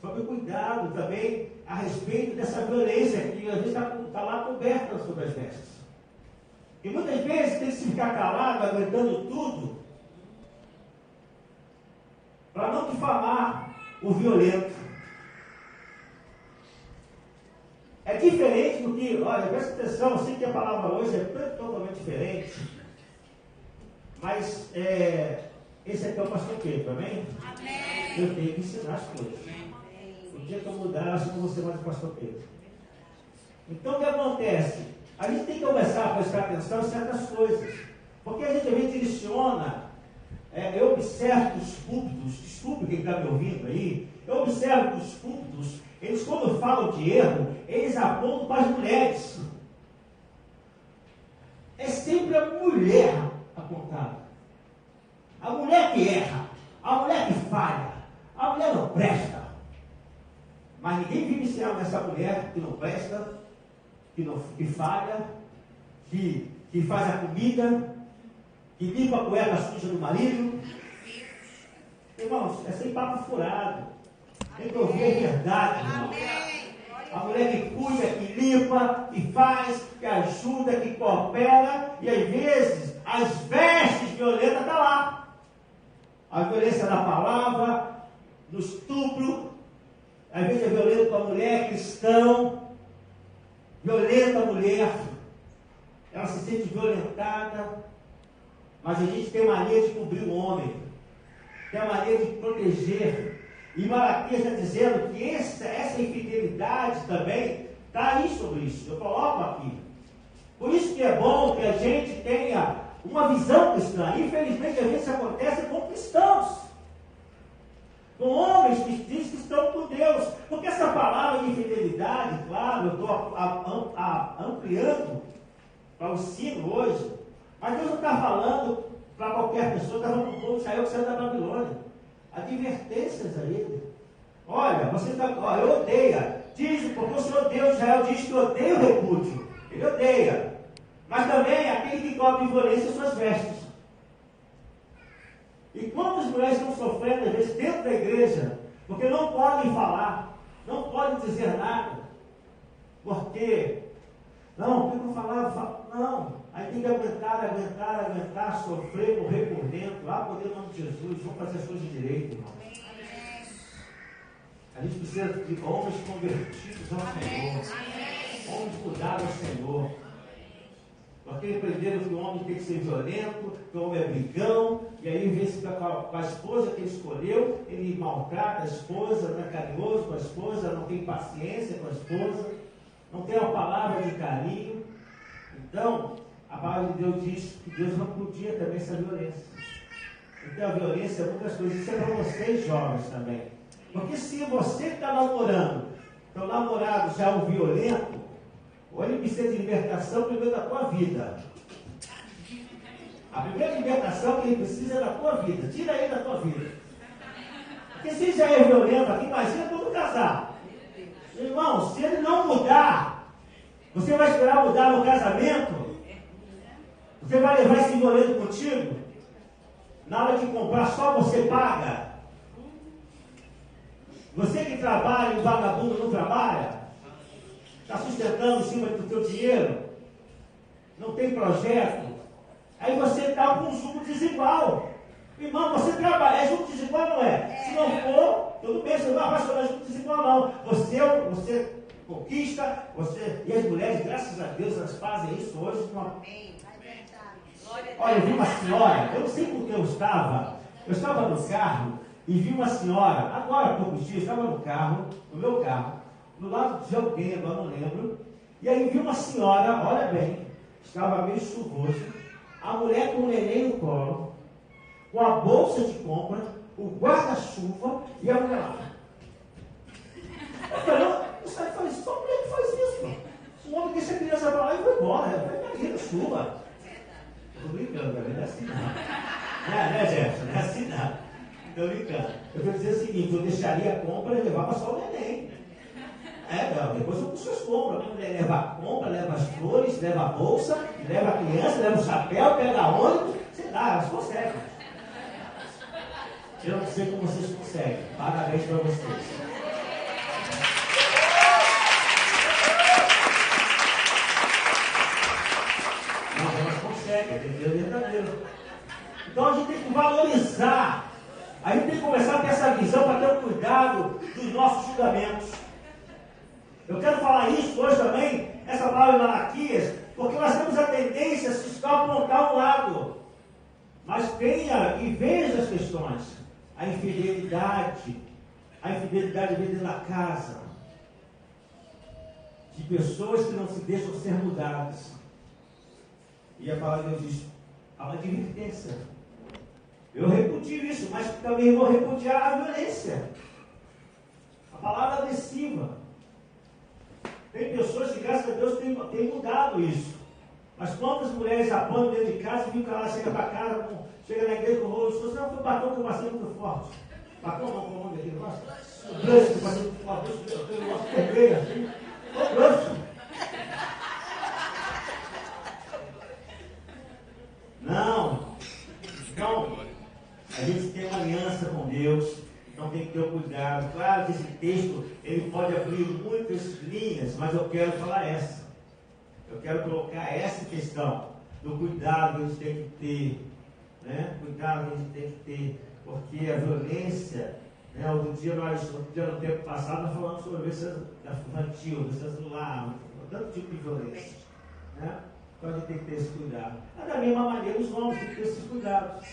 Sobre cuidado também a respeito dessa violência que às vezes está lá coberta sobre as vestes. E muitas vezes tem que se ficar calado, aguentando tudo, para não difamar o violento. É diferente do que, olha, presta atenção, eu sei que a palavra hoje é totalmente diferente, mas Esse aqui é o pastor Pedro, amém? Amém. Eu tenho que ensinar as coisas. O dia que eu mudar, eu acho que eu não vou ser mais o pastor Pedro. Então o que acontece? A gente tem que começar a prestar atenção em certas coisas. Porque a gente direciona, eu observo os púlpitos, desculpe quem está me ouvindo aí, eu observo que os púlpitos, eles quando falam de erro, eles apontam para as mulheres. É sempre a mulher apontada. A mulher que erra, a mulher que falha, a mulher não presta. Mas ninguém vive ensinar nessa mulher que não presta, que falha, que faz a comida, que limpa a cueca suja do marido. Irmãos, é sem papo furado. Tem que ouvir a verdade, irmão. A mulher que cuida, que limpa, que faz, que ajuda, que coopera, e às vezes as vestes violentas estão lá. A violência na palavra, no estupro, às vezes é violento com a mulher, cristão, violenta a mulher, ela se sente violentada, mas a gente tem mania de cobrir o homem, tem a mania de proteger. E Malaquias está dizendo que essa infidelidade também está aí sobre isso. Eu coloco aqui. Por isso que é bom que a gente tenha uma visão cristã. Infelizmente, às vezes isso acontece com cristãos, com homens que dizem que estão com Deus. Porque essa palavra de infidelidade, claro, eu estou ampliando para o ensino hoje, mas Deus não está falando para qualquer pessoa, está falando para o povo de Israel que saiu da Babilônia. Advertências a ele. Olha, você está. Eu odeio. Diz, porque o Senhor Deus de Israel diz que odeia o repúdio. Ele odeia. Mas também aquele que cobre violência suas vestes. E quantas mulheres estão sofrendo, às vezes, dentro da igreja, porque não podem falar, não podem dizer nada. Por quê? Não, porque não falava, não. Aí tem que aguentar, sofrer, morrer por dentro. Lá, poder em nome de Jesus, vamos fazer as coisas direito, irmão. A gente precisa de homens convertidos ao Senhor. Homens mudados ao Senhor. Porque aprenderam que o homem tem que ser violento, que o homem é brigão, e aí vê se com a esposa que ele escolheu, ele maltrata a esposa, não é carinhoso com a esposa, não tem paciência com a esposa, não tem uma palavra de carinho. Então, a palavra de Deus diz que Deus não podia também essa violência. Então a violência é muitas coisas. Isso é para vocês jovens também. Porque se você está namorando, teu namorado já é um violento, ou ele precisa de libertação primeiro da tua vida. A primeira libertação que ele precisa é da tua vida. Tira ele da tua vida. Porque se ele já é violento aqui, imagina quando casar. Irmão, se ele não mudar, você vai esperar mudar no casamento? Você vai levar esse violento contigo? Na hora de comprar, só você paga? Você que trabalha e o vagabundo não trabalha? Está sustentando em cima do teu dinheiro? Não tem projeto? Aí você está com um jugo desigual. Irmão, você trabalha, é jugo desigual, não é? Se não for, tudo bem, você não vai apaixonar jugo desigual, não. Você conquista, e as mulheres, graças a Deus, elas fazem isso hoje. Olha, eu vi uma senhora, eu não sei por que eu estava no carro e vi uma senhora, agora há poucos dias, estava no meu carro, do lado de alguém, agora não lembro, e aí vi uma senhora, olha bem, estava meio chuvoso, a mulher com o neném no colo, com a bolsa de compra, o guarda-chuva e a mulher lá. Eu falei, você faz isso? Só a mulher que faz isso. O homem deixa a criança para lá e vai embora. Imagina, chuva. Estou brincando, galera, não é assim não. Né, Jefferson? Não é assim não. Estou brincando. Eu vou dizer o seguinte, eu deixaria a compra e levava só o neném. Depois eu puxo as compras. A mulher leva a compra, leva as flores, leva a bolsa, leva a criança, leva o chapéu, pega a ônibus, sei lá, elas conseguem. Eu não sei como vocês conseguem. Parabéns para vocês. É verdadeiro. Então a gente tem que valorizar, a gente tem que começar a ter essa visão para ter um cuidado dos nossos julgamentos. Eu quero falar isso hoje também, essa palavra de Malaquias, porque nós temos a tendência a se apontar um lado, mas Mas venha e veja as questões. A infidelidade dentro da casa. De pessoas que não se deixam ser mudadas. E a palavra de Deus diz, há uma advertência. Eu repudio isso, mas também vou repudiar a violência. A palavra agressiva. Tem pessoas que, graças a Deus, têm mudado isso. Mas quantas mulheres apanham dentro de casa e ficam lá, chega para casa, chega na igreja com o rolo, não foi o batom que eu passei muito forte. Batom não, com o nome daquele negócio? O brush que eu passei muito forte, eu negócio vermelho assim. O brush. Não. Então, a gente tem uma aliança com Deus, então tem que ter cuidado. Claro que esse texto, ele pode abrir muitas linhas, mas eu quero falar essa. Eu quero colocar essa questão do cuidado que a gente tem que ter, né? Cuidado que a gente tem que ter, porque a violência, né? Outro dia no tempo passado, nós falamos sobre a violência infantil, violência celular, tanto tipo de violência, né? Então a gente tem que ter esse cuidado. Mas da mesma maneira, os homens têm que ter esses cuidados.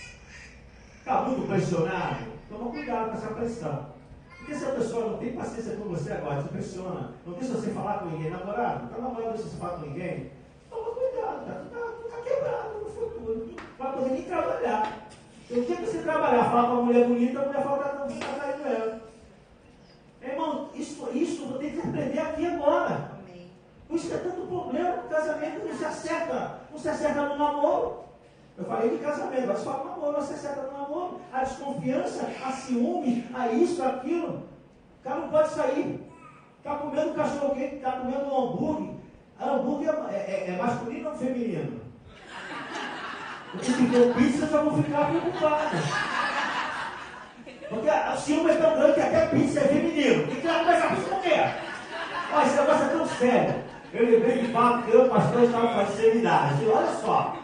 Está muito pressionado? Toma cuidado com essa pressão. Porque se a pessoa não tem paciência com você agora, te pressiona, não deixa você falar com ninguém, namorado, não está namorando, deixa você falar com ninguém, toma cuidado, tá quebrado no futuro, não vai poder nem trabalhar. Tem dia que você trabalhar, falar com uma mulher bonita, a mulher fala que você está caindo ela. Irmão, isso eu tenho que aprender aqui agora. Por isso que é tanto problema, o casamento não se acerta no namoro. Eu falei de casamento, agora só no namoro, você acerta no namoro. A desconfiança, a ciúme, a isso, aquilo. O cara não pode sair. Está comendo cachorro quente, está comendo um hambúrguer. Hambúrguer é masculino ou feminino? Porque se for pizza, eu já vou ficar preocupado. Porque o ciúme é tão grande que até pizza é feminino. O que ela começa a pizza com o quê? Olha, esse negócio é tão sério. Eu lembrei de fato que eu e o pastor estava fazendo seminário. E olha só.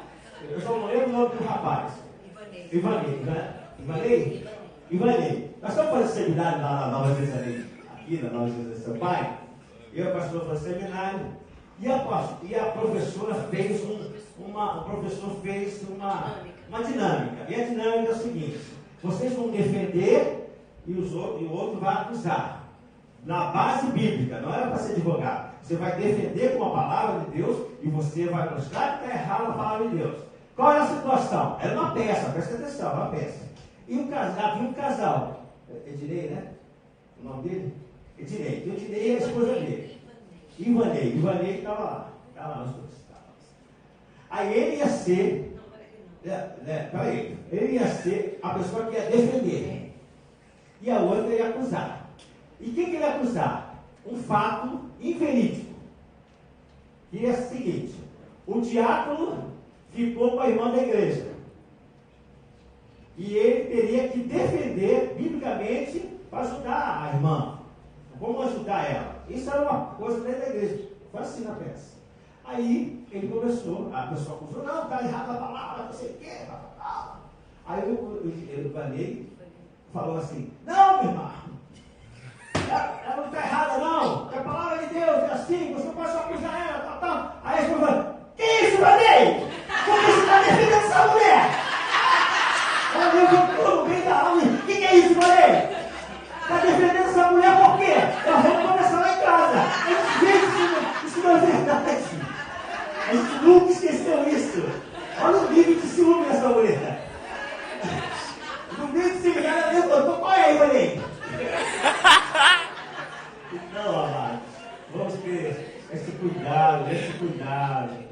Eu só não lembro o nome do rapaz. Ivanei, né? Ivanei. Nós estamos fazendo seminário na Nova Jerusalém, aqui na Nova Jerusalém Seu Pai. Eu e o pastor fazendo seminário. E a professora fez uma dinâmica. E a dinâmica é a seguinte: vocês vão defender e o outro vai acusar. Na base bíblica, não era para ser advogado. Você vai defender com a palavra de Deus e você vai mostrar que está errado a palavra de Deus. Qual era a situação? Era uma peça, presta atenção, uma peça. E havia um casal. Ednei, né? O nome dele? Ednei. E o Ednei é a esposa dele. Ivanei estava lá. Estava lá, nós dois. Aí ele ia ser. Ele ia ser a pessoa que ia defender. E a outra ia acusar. E quem que ele ia acusar? Um fato inverídico. Que é o seguinte: o diácono ficou com a irmã da igreja. E ele teria que defender biblicamente para ajudar a irmã. Como ajudar ela? Isso era uma coisa dentro da igreja. Foi assim na peça. Aí ele começou, a pessoa acusou, não, está errada a palavra, não sei o quê. Aí o Ivanei falou assim: não, minha irmã, ela não está errada, não. A palavra de Deus é assim, você não pode só acusar ela, tal. Aí a esposa falou: que isso, Ivanei? Por que você está defendendo essa mulher? Ela levantou no meio da aula. O que é isso, Ivanei? Está defendendo essa mulher por quê? Vamos começar lá em casa. Isso não é verdade. A gente nunca esqueceu isso. Olha o nível de ciúme dessa mulher. No meio de seminário, ela levantou. Qual é, Ivanei? Não, amado. Vamos ter esse cuidado.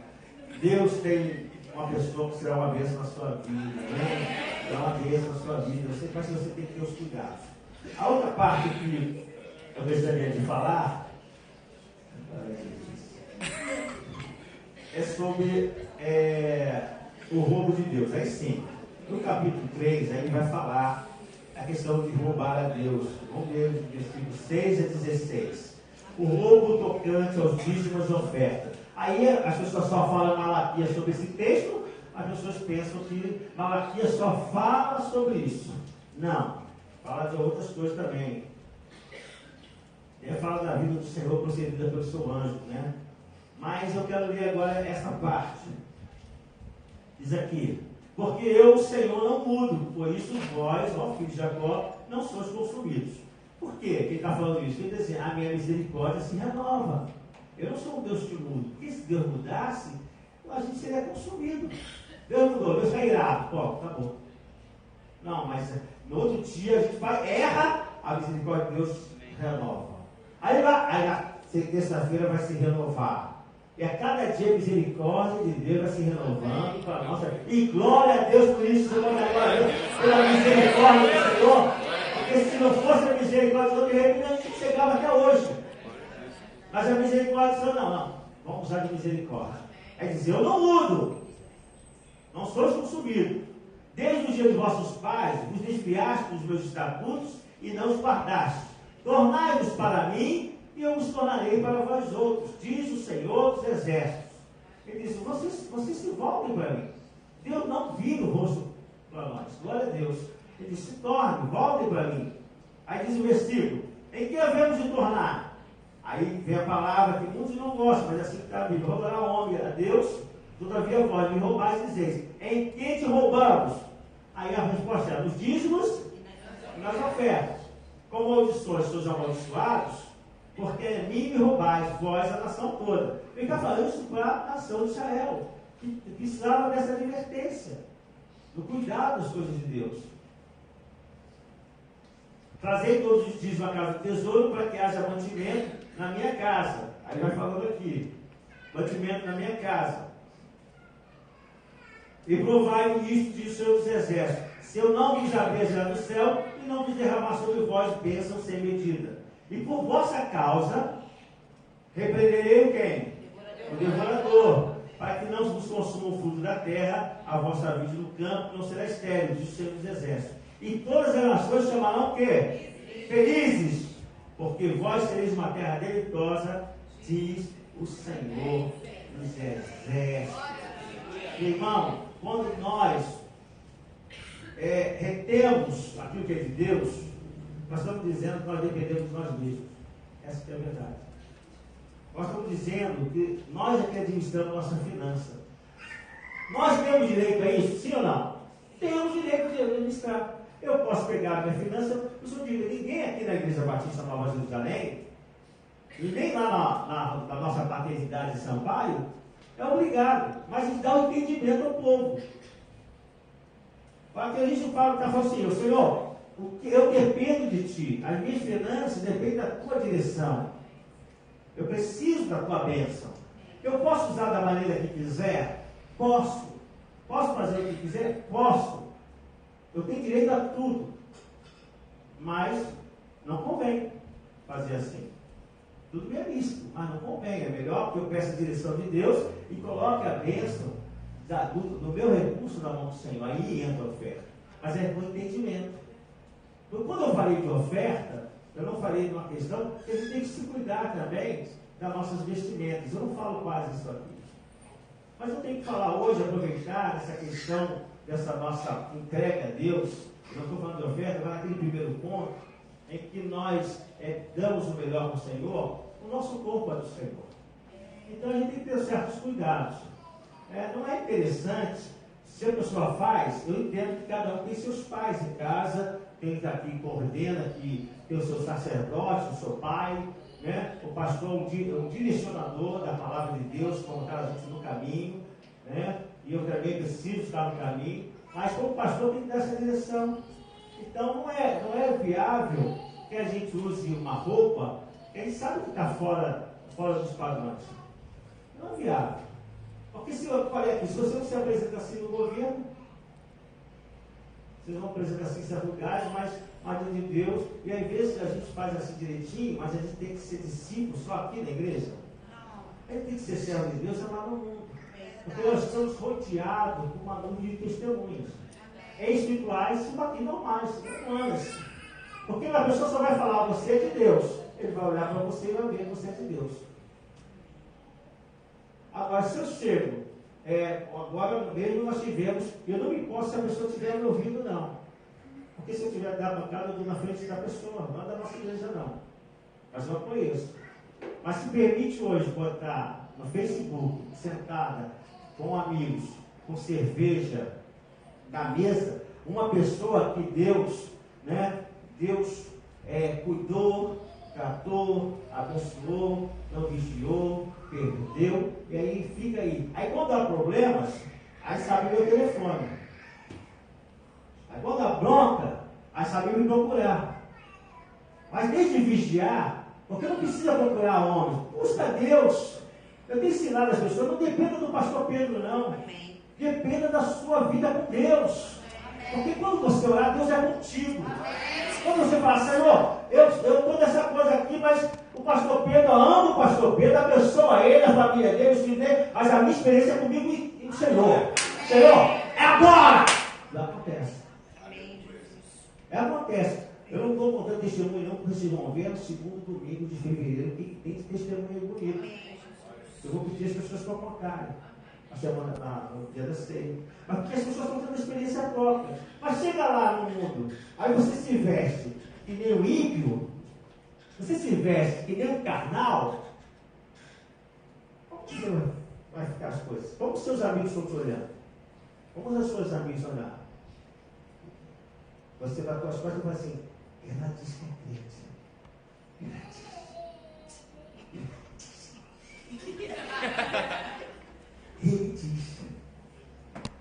Deus tem uma pessoa que será uma bênção na sua vida, né? É uma bênção na sua vida. Mas você tem que ter os cuidados. A outra parte que eu gostaria de falar é sobre o roubo de Deus. Aí sim, no capítulo 3, aí ele vai falar a questão de roubar a Deus. Vamos ler os versículos 6 a 16. O roubo tocante aos dízimos de oferta. Aí as pessoas só falam Malaquias sobre esse texto, as pessoas pensam que Malaquias só fala sobre isso. Não, fala de outras coisas também. Ele fala da vida do Senhor procedida pelo seu anjo, né? Mas eu quero ler agora essa parte. Diz aqui: Porque eu, o Senhor, não mudo. Por isso vós, ó filho de Jacó, não sois consumidos. Por quê? Quem está falando isso? Ele diz assim, a minha misericórdia se renova. Eu não sou um Deus que muda. Porque se Deus mudasse, a gente seria consumido. Deus mudou, Deus está irado. Ó, tá bom. Não, mas no outro dia a gente erra, a misericórdia de Deus renova. Aí na terça-feira vai se renovar. E a cada dia a misericórdia de Deus vai se renovando para nós. E glória a Deus por isso, Senhor, glória a Deus pela misericórdia do Senhor. Porque se não fosse a misericórdia do Senhor, de repente a gente chegava até hoje. Mas a misericórdia do Senhor, não. Vamos usar de misericórdia. É dizer, eu não mudo. Não sou consumido. Desde o dia de vossos pais, vos desviaste dos meus estatutos e não os guardaste. Tornai-vos para mim e eu os tornarei para vós outros, diz o Senhor dos Exércitos. Ele diz, vocês se voltem para mim. Deus não vira o rosto para nós. Glória a Deus. Ele diz, se tornem, voltem para mim. Aí diz o versículo, em que havemos de tornar? Aí vem a palavra que muitos não gostam, mas é assim que está a Bíblia. Roubará o homem a Deus, todavia vós me roubais e dizeis, em que te roubamos? Aí a resposta é, nos dízimos e nas ofertas. Como maldições sois amaldiçoados, porque a mim me roubais, vós a nação toda. Ele está falando isso para a nação de Israel, que precisava dessa advertência, do cuidado das coisas de Deus. Trazei todos os dias uma casa de tesouro para que haja mantimento na minha casa. Aí vai falando aqui, mantimento na minha casa. E provai-me isto, diz o Senhor dos Exércitos, se eu não vos abrir do céu e não vos derramar sobre vós bênção sem medida. E por vossa causa, repreenderei o quem? O devorador, para que não vos consuma o fruto da terra, a vossa vida no campo não será estéril, diz o Senhor dos Exércitos. E todas as nações chamarão o quê? Felizes, porque vós sereis uma terra deleitosa, diz o Senhor dos Exércitos. Irmão, quando nós retemos aquilo que é de Deus, nós estamos dizendo que nós dependemos de nós mesmos. Essa que é a verdade. Nós estamos dizendo que nós é que administramos nossa finança. Nós temos direito a isso, sim ou não? Temos direito de administrar. Eu posso pegar a minha finança, eu só digo, ninguém aqui na Igreja Batista Nova Jerusalém, e nem lá na nossa paternidade de Sampaio, é obrigado, mas isso dá um entendimento ao povo. Para que a gente está falando assim, Senhor, eu dependo de Ti, as minhas finanças dependem da Tua direção. Eu preciso da Tua bênção. Eu posso usar da maneira que quiser? Posso. Posso fazer o que quiser? Posso. Eu tenho direito a tudo. Mas não convém fazer assim. Tudo bem lícito, mas não convém. É melhor que eu peça a direção de Deus e coloque a bênção do meu recurso na mão do Senhor. Aí entra a oferta. Mas é com entendimento. Então, quando eu falei de oferta, eu não falei de uma questão que a gente tem que se cuidar também das nossas vestimentas. Eu não falo quase isso aqui. Mas eu tenho que falar hoje, aproveitar essa questão dessa nossa entrega a Deus. Eu não estou falando de oferta, mas naquele primeiro ponto, em que nós damos o melhor para o Senhor, o nosso corpo é do Senhor. Então a gente tem que ter certos cuidados. Não é interessante, se a pessoa faz, eu entendo que cada um tem seus pais em casa, tem que estar aqui coordena, que tem o seu sacerdote, o seu pai, né? O pastor é um direcionador da palavra de Deus, colocar a gente no caminho, né? E eu também preciso estar no caminho, mas como pastor tem que dar essa direção. Então não é viável que a gente use uma roupa que a gente sabe que está fora dos padrões. Não é viável. Porque se eu falei aqui, se você não se apresenta assim no governo, vocês vão apresentar assim em certos lugares, mas dentro de Deus, e às vezes a gente faz assim direitinho, mas a gente tem que ser discípulo só aqui na igreja. A gente tem que ser servo de Deus lá no mundo. Porque nós estamos rodeados por uma nuvem de testemunhas. Espirituais e normais, humanas. Porque a pessoa só vai falar, você é de Deus. Ele vai olhar para você e vai ver, você é de Deus. Agora, se eu chego, agora mesmo nós tivemos, eu não me importo se a pessoa estiver me ouvindo, não. Porque se eu tiver dado bancada, eu dou na frente da pessoa, não é da nossa igreja, não. Mas eu a conheço. Mas se permite hoje botar no Facebook, sentada, com amigos, com cerveja, da mesa, uma pessoa que Deus cuidou, tratou, abençoou, não vigiou, perdeu, e aí fica aí. Aí quando há problemas, aí sabe meu telefone. Aí quando há bronca, aí sabe me procurar. Mas desde vigiar, porque não precisa procurar homens, busca Deus. Eu tenho ensinado as pessoas, não dependa do pastor Pedro, não. Dependa da sua vida com Deus. Porque quando você orar, Deus é contigo. Quando você fala, Senhor, eu estou nessa coisa aqui, mas o pastor Pedro, eu amo o pastor Pedro, abençoa ele, a família dele, os filhos dele, mas a minha experiência é comigo e o Senhor. Senhor, é agora! Não acontece. Acontece. Eu não estou contando testemunho não, porque vocês vão ver no segundo domingo de fevereiro que tem testemunho bonito. Eu vou pedir as pessoas para colocarem a semana, no dia da ceia. Mas porque as pessoas estão tendo experiência própria. Mas chega lá no mundo, aí você se veste que nem o ímpio, você se veste que nem um carnal, como que vai ficar as coisas? Como os seus amigos estão te olhando? Como os seus amigos olhar? Você vai com as costas e fala assim, ela diz que é crente. Ela diz. Ele diz.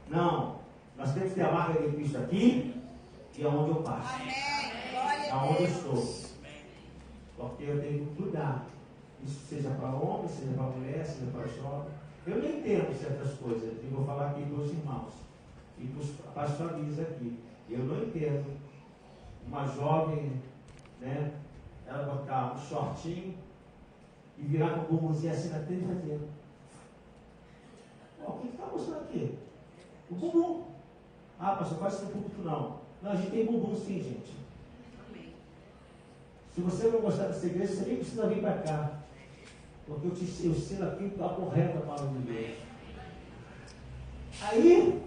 Não, nós temos que ter a marca de Cristo aqui e aonde eu passo. Aonde eu estou. Porque eu tenho que cuidar. Isso seja para homem, seja para mulher, seja para jovem. Eu não entendo certas coisas. Eu vou falar aqui para os irmãos e para os pastores aqui. Eu não entendo uma jovem, né? Ela botar um shortinho e virar com o bumbumzinho assim na tela e fazer. O que está mostrando aqui? O bumbum. Ah, pastor, faz isso no público não. Não, a gente tem bumbum sim, gente. Se você não gostar dessa igreja, você nem precisa vir para cá. Porque eu ensino aqui a correta palavra de Deus. Aí,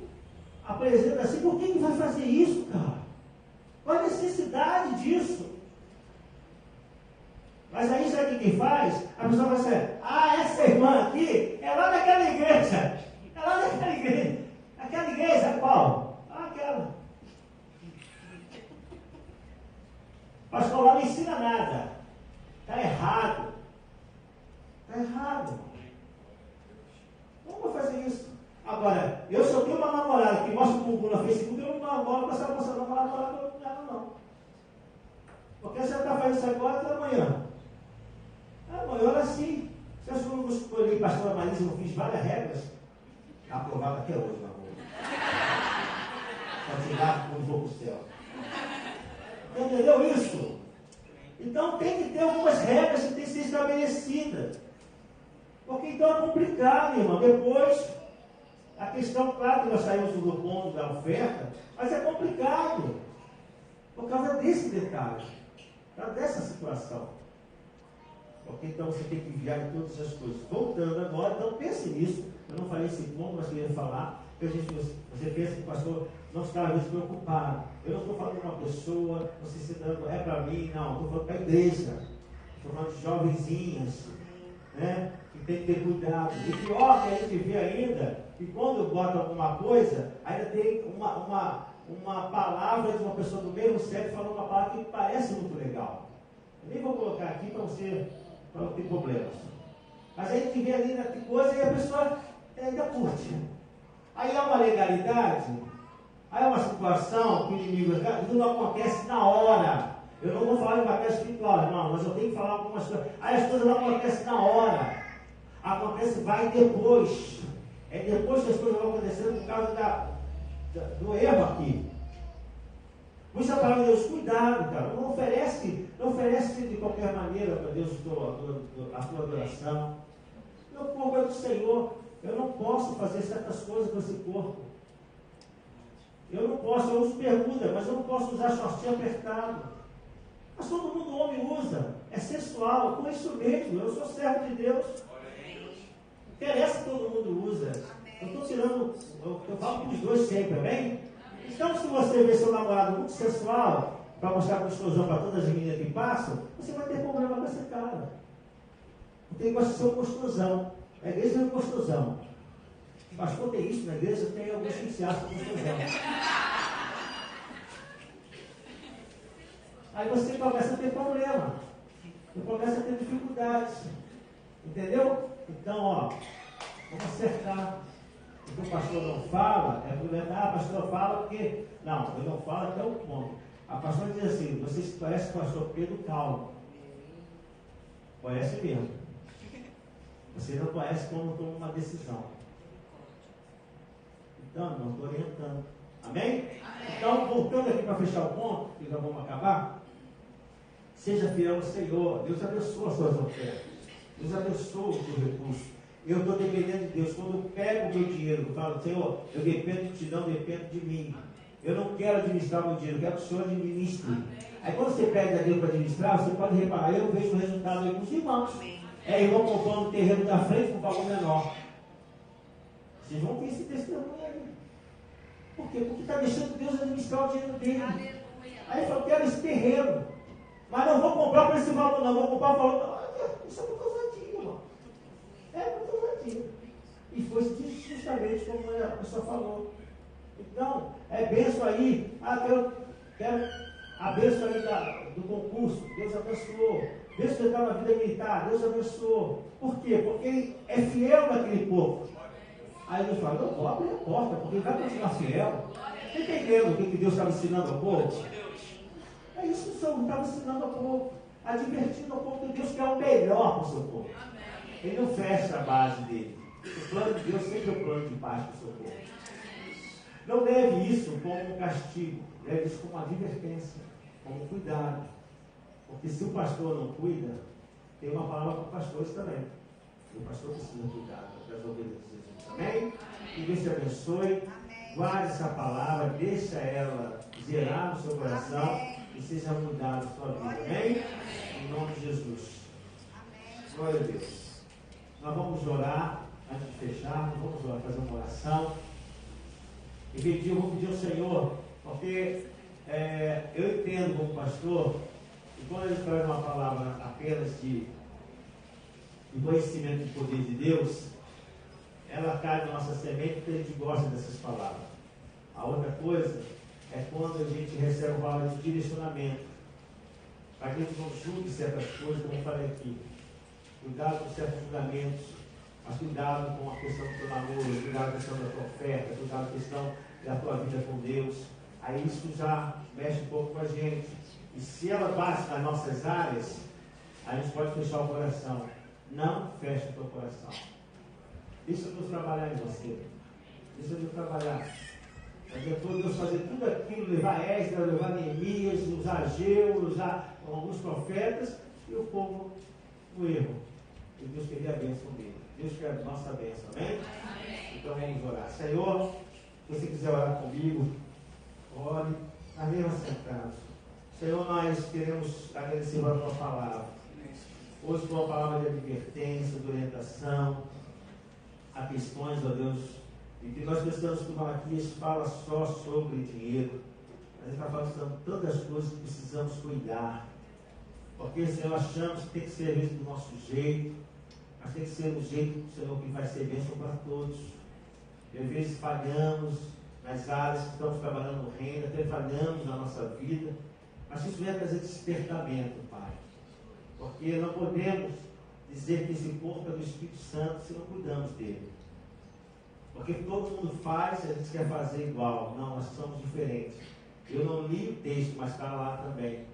apresenta assim, por que vai fazer isso, cara? Qual a necessidade disso? Mas aí, sabe o que faz? A pessoa vai dizer, essa irmã aqui é lá naquela igreja. É lá naquela igreja. Aquela igreja, qual? Aquela. Pastor, lá não ensina nada. Está errado. Está errado. Não vou fazer isso. Agora, eu só tenho uma namorada que mostra o bumbum no Facebook, eu não namoro com essa moça, não vou namorar com ela, não. Porque você está fazendo isso agora até amanhã. Amanhã era assim. Se eu escolhi pastora Marisa, eu fiz várias regras, aprovado até hoje, meu amor. Para tirar quando vou para o céu. Entendeu isso? Então tem que ter algumas regras que têm que ser estabelecidas. Porque então é complicado, irmão. Depois, a questão, claro que nós saímos do ponto da oferta, mas é complicado. Por causa desse detalhe. Por causa dessa situação. Porque então você tem que enviar em todas as coisas. Voltando agora, então pense nisso. Eu não falei esse ponto, mas queria falar. Porque você pensa que o pastor não está às vezes preocupado. Eu não estou falando de uma pessoa, você se dando, é para mim, não. Estou falando para a igreja. Estou falando de jovenzinhas, né? Que tem que ter cuidado. E pior que a gente vê ainda, que quando bota alguma coisa, ainda tem uma palavra de uma pessoa do mesmo sexo falando uma palavra que parece muito legal. Eu nem vou colocar aqui para você não ter problemas. Mas a gente vê ali na coisa e a pessoa ainda curte. Aí há uma legalidade, aí há uma situação que o inimigo não acontece na hora. Eu não vou falar de matéria espiritual, irmão, mas eu tenho que falar algumas coisas. Aí as coisas não acontecem na hora. Acontece, vai depois. É depois que as coisas vão acontecendo por causa do erro aqui. Por isso a palavra de Deus, cuidado, cara. Não oferece de qualquer maneira para Deus a tua adoração. Meu corpo é do Senhor. Eu não posso fazer certas coisas com esse corpo. Eu não posso, eu uso bermuda, mas eu não posso usar shortinho apertado. Mas todo mundo, homem, usa. É sensual, com isso mesmo. Eu sou servo de Deus. Interessa que todo mundo usa. Eu estou tirando, eu falo com os dois sempre, amém? Então, se você vê seu namorado muito sensual, para mostrar gostosão para todas as meninas que passam, você vai ter problema com esse cara. Porque ele gosta de ser um gostosão. A igreja é um gostosão. Pastor, tem isso na igreja? Tem alguns que se acham gostosão. Aí você começa a ter problema. Você começa a ter dificuldades. Entendeu? Então, ó, vamos acertar. O que o pastor não fala é porque, o pastor fala porque. Não, ele não fala até o ponto. A pastora diz assim: vocês conhecem o pastor Pedro Calvo? Conhece mesmo. Você não conhece quando toma uma decisão. Então, não estou orientando. Amém? Amém? Então, voltando aqui para fechar o ponto, que já vamos acabar. Seja fiel ao Senhor. Deus abençoa as suas ofertas. Deus abençoa o seu recurso. Eu estou dependendo de Deus. Quando eu pego o meu dinheiro, eu falo: Senhor, eu dependo de ti, não dependo de mim. Eu não quero administrar o meu dinheiro, eu quero que o Senhor administre. Aí quando você pede a Deus para administrar, você pode reparar: eu vejo o resultado aí com os irmãos. Irmão comprando um terreno da frente com valor menor. Vocês vão ter esse testemunho aí. Por quê? Porque está deixando Deus administrar o dinheiro dele. Aí ele falou: quero esse terreno, mas não vou comprar por esse valor, não. Vou comprar o valor. Não, isso é muito ousadia, irmão. É muito ousadia. E foi justamente como a pessoa falou. Então, é bênção aí. Quero a bênção aí do concurso. Deus abençoou. Deus que está na vida militar. Deus abençoou. Por quê? Porque ele é fiel naquele povo. Aí Deus fala: não vou abrir a porta, porque ele vai continuar fiel. Você entendendo o que Deus estava ensinando ao povo? É isso que o Senhor estava ensinando ao povo. Advertindo ao povo que Deus quer o melhor para o seu povo. Ele não fecha a base dele. O plano de Deus sempre é o plano de paz para o seu povo. Não leve isso como um castigo. Leve isso como uma advertência, como um cuidado. Porque se o pastor não cuida, tem uma palavra para os pastores também. O pastor precisa cuidar das ovelhas de Jesus. Amém? Que Deus te abençoe. Guarde essa palavra, deixa ela gerar no seu coração e seja mudada a sua vida. Amém? Em nome de Jesus. Glória a Deus. Nós vamos orar, antes de fecharmos, vamos orar, fazer uma oração. E eu vou pedir ao Senhor, porque eu entendo como pastor, e quando ele traz uma palavra apenas de conhecimento do poder de Deus, ela cai na nossa semente porque a gente gosta dessas palavras. A outra coisa é quando a gente recebe uma palavra de direcionamento, para que a gente não julgue certas coisas, como eu falei aqui. Cuidado com certos julgamentos, mas cuidado com a questão do teu namoro, cuidado com a questão da tua oferta, cuidado com a questão da tua vida com Deus. Aí isso já mexe um pouco com a gente. E se ela bate nas nossas áreas, a gente pode fechar o coração. Não feche o teu coração. Deixa Deus trabalhar em você. Deixa Deus trabalhar. Adiantou Deus fazer tudo aquilo, levar Esdras, levar Neemias, usar Ageu, usar alguns profetas, e o povo no erro. E Deus queria a bênção dele. Deus quer a nossa bênção. Amém? Então vamos orar. Senhor, se você quiser orar comigo, ore, na mesma sentados. Senhor, nós queremos agradecer pela tua palavra. Hoje foi uma palavra de advertência, de orientação a questões, ó Deus, e que nós pensamos que o Malaquias fala só sobre dinheiro. Mas ele está falando sobre tantas coisas que precisamos cuidar. Porque, Senhor, achamos que tem que ser visto do nosso jeito, mas tem que ser um jeito, Senhor, que vai ser bênção para todos. E às vezes falhamos nas áreas que estamos trabalhando no reino, até falhamos na nossa vida, mas isso vem trazer despertamento, Pai. Porque não podemos dizer que esse corpo é do Espírito Santo se não cuidamos dele. Porque todo mundo faz e a gente quer fazer igual. Não, nós somos diferentes. Eu não li o texto, mas está lá também.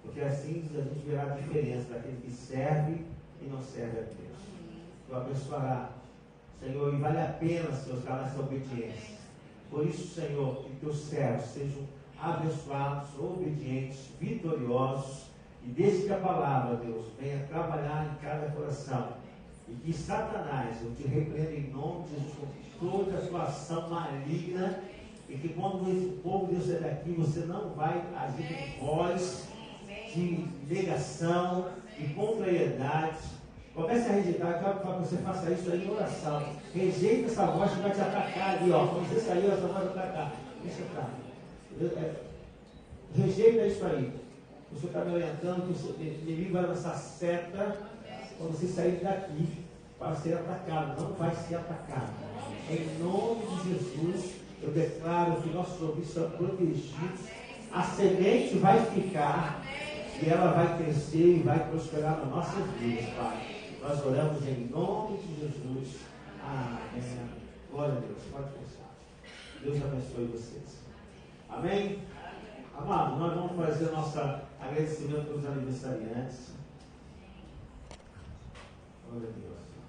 Porque assim a gente verá a diferença daquele que serve e não serve a Deus. Tu abençoará, Senhor, e vale a pena, Senhor, estar nessa obediência. Por isso, Senhor, que teus servos sejam abençoados, obedientes, vitoriosos, e desde que a palavra, Deus, venha trabalhar em cada coração. E que Satanás, eu te repreendo em nome de Jesus, com toda a sua ação maligna, e que quando esse povo Deus sair daqui, você não vai agir com voz de negação, de contrariedade. Comece a rejeitar, eu quero que você faça isso aí em oração. Rejeita essa voz que vai te atacar ali, ó. Quando você sair, essa voz vai atacar. Deixa estar. Rejeita isso aí. O Senhor está me orientando que o inimigo vai lançar seta quando você sair daqui para ser atacado. Não vai ser atacado. Em nome de Jesus, eu declaro que nossos ouvidos são protegidos. A semente vai ficar. que ela vai crescer e vai prosperar nas nossas vidas, Pai. Nós oramos em nome de Jesus. Amém. Glória a Deus. Pode pensar. Deus abençoe vocês. Amém? Amado, nós vamos fazer nosso agradecimento pelos aniversariantes. Glória a Deus.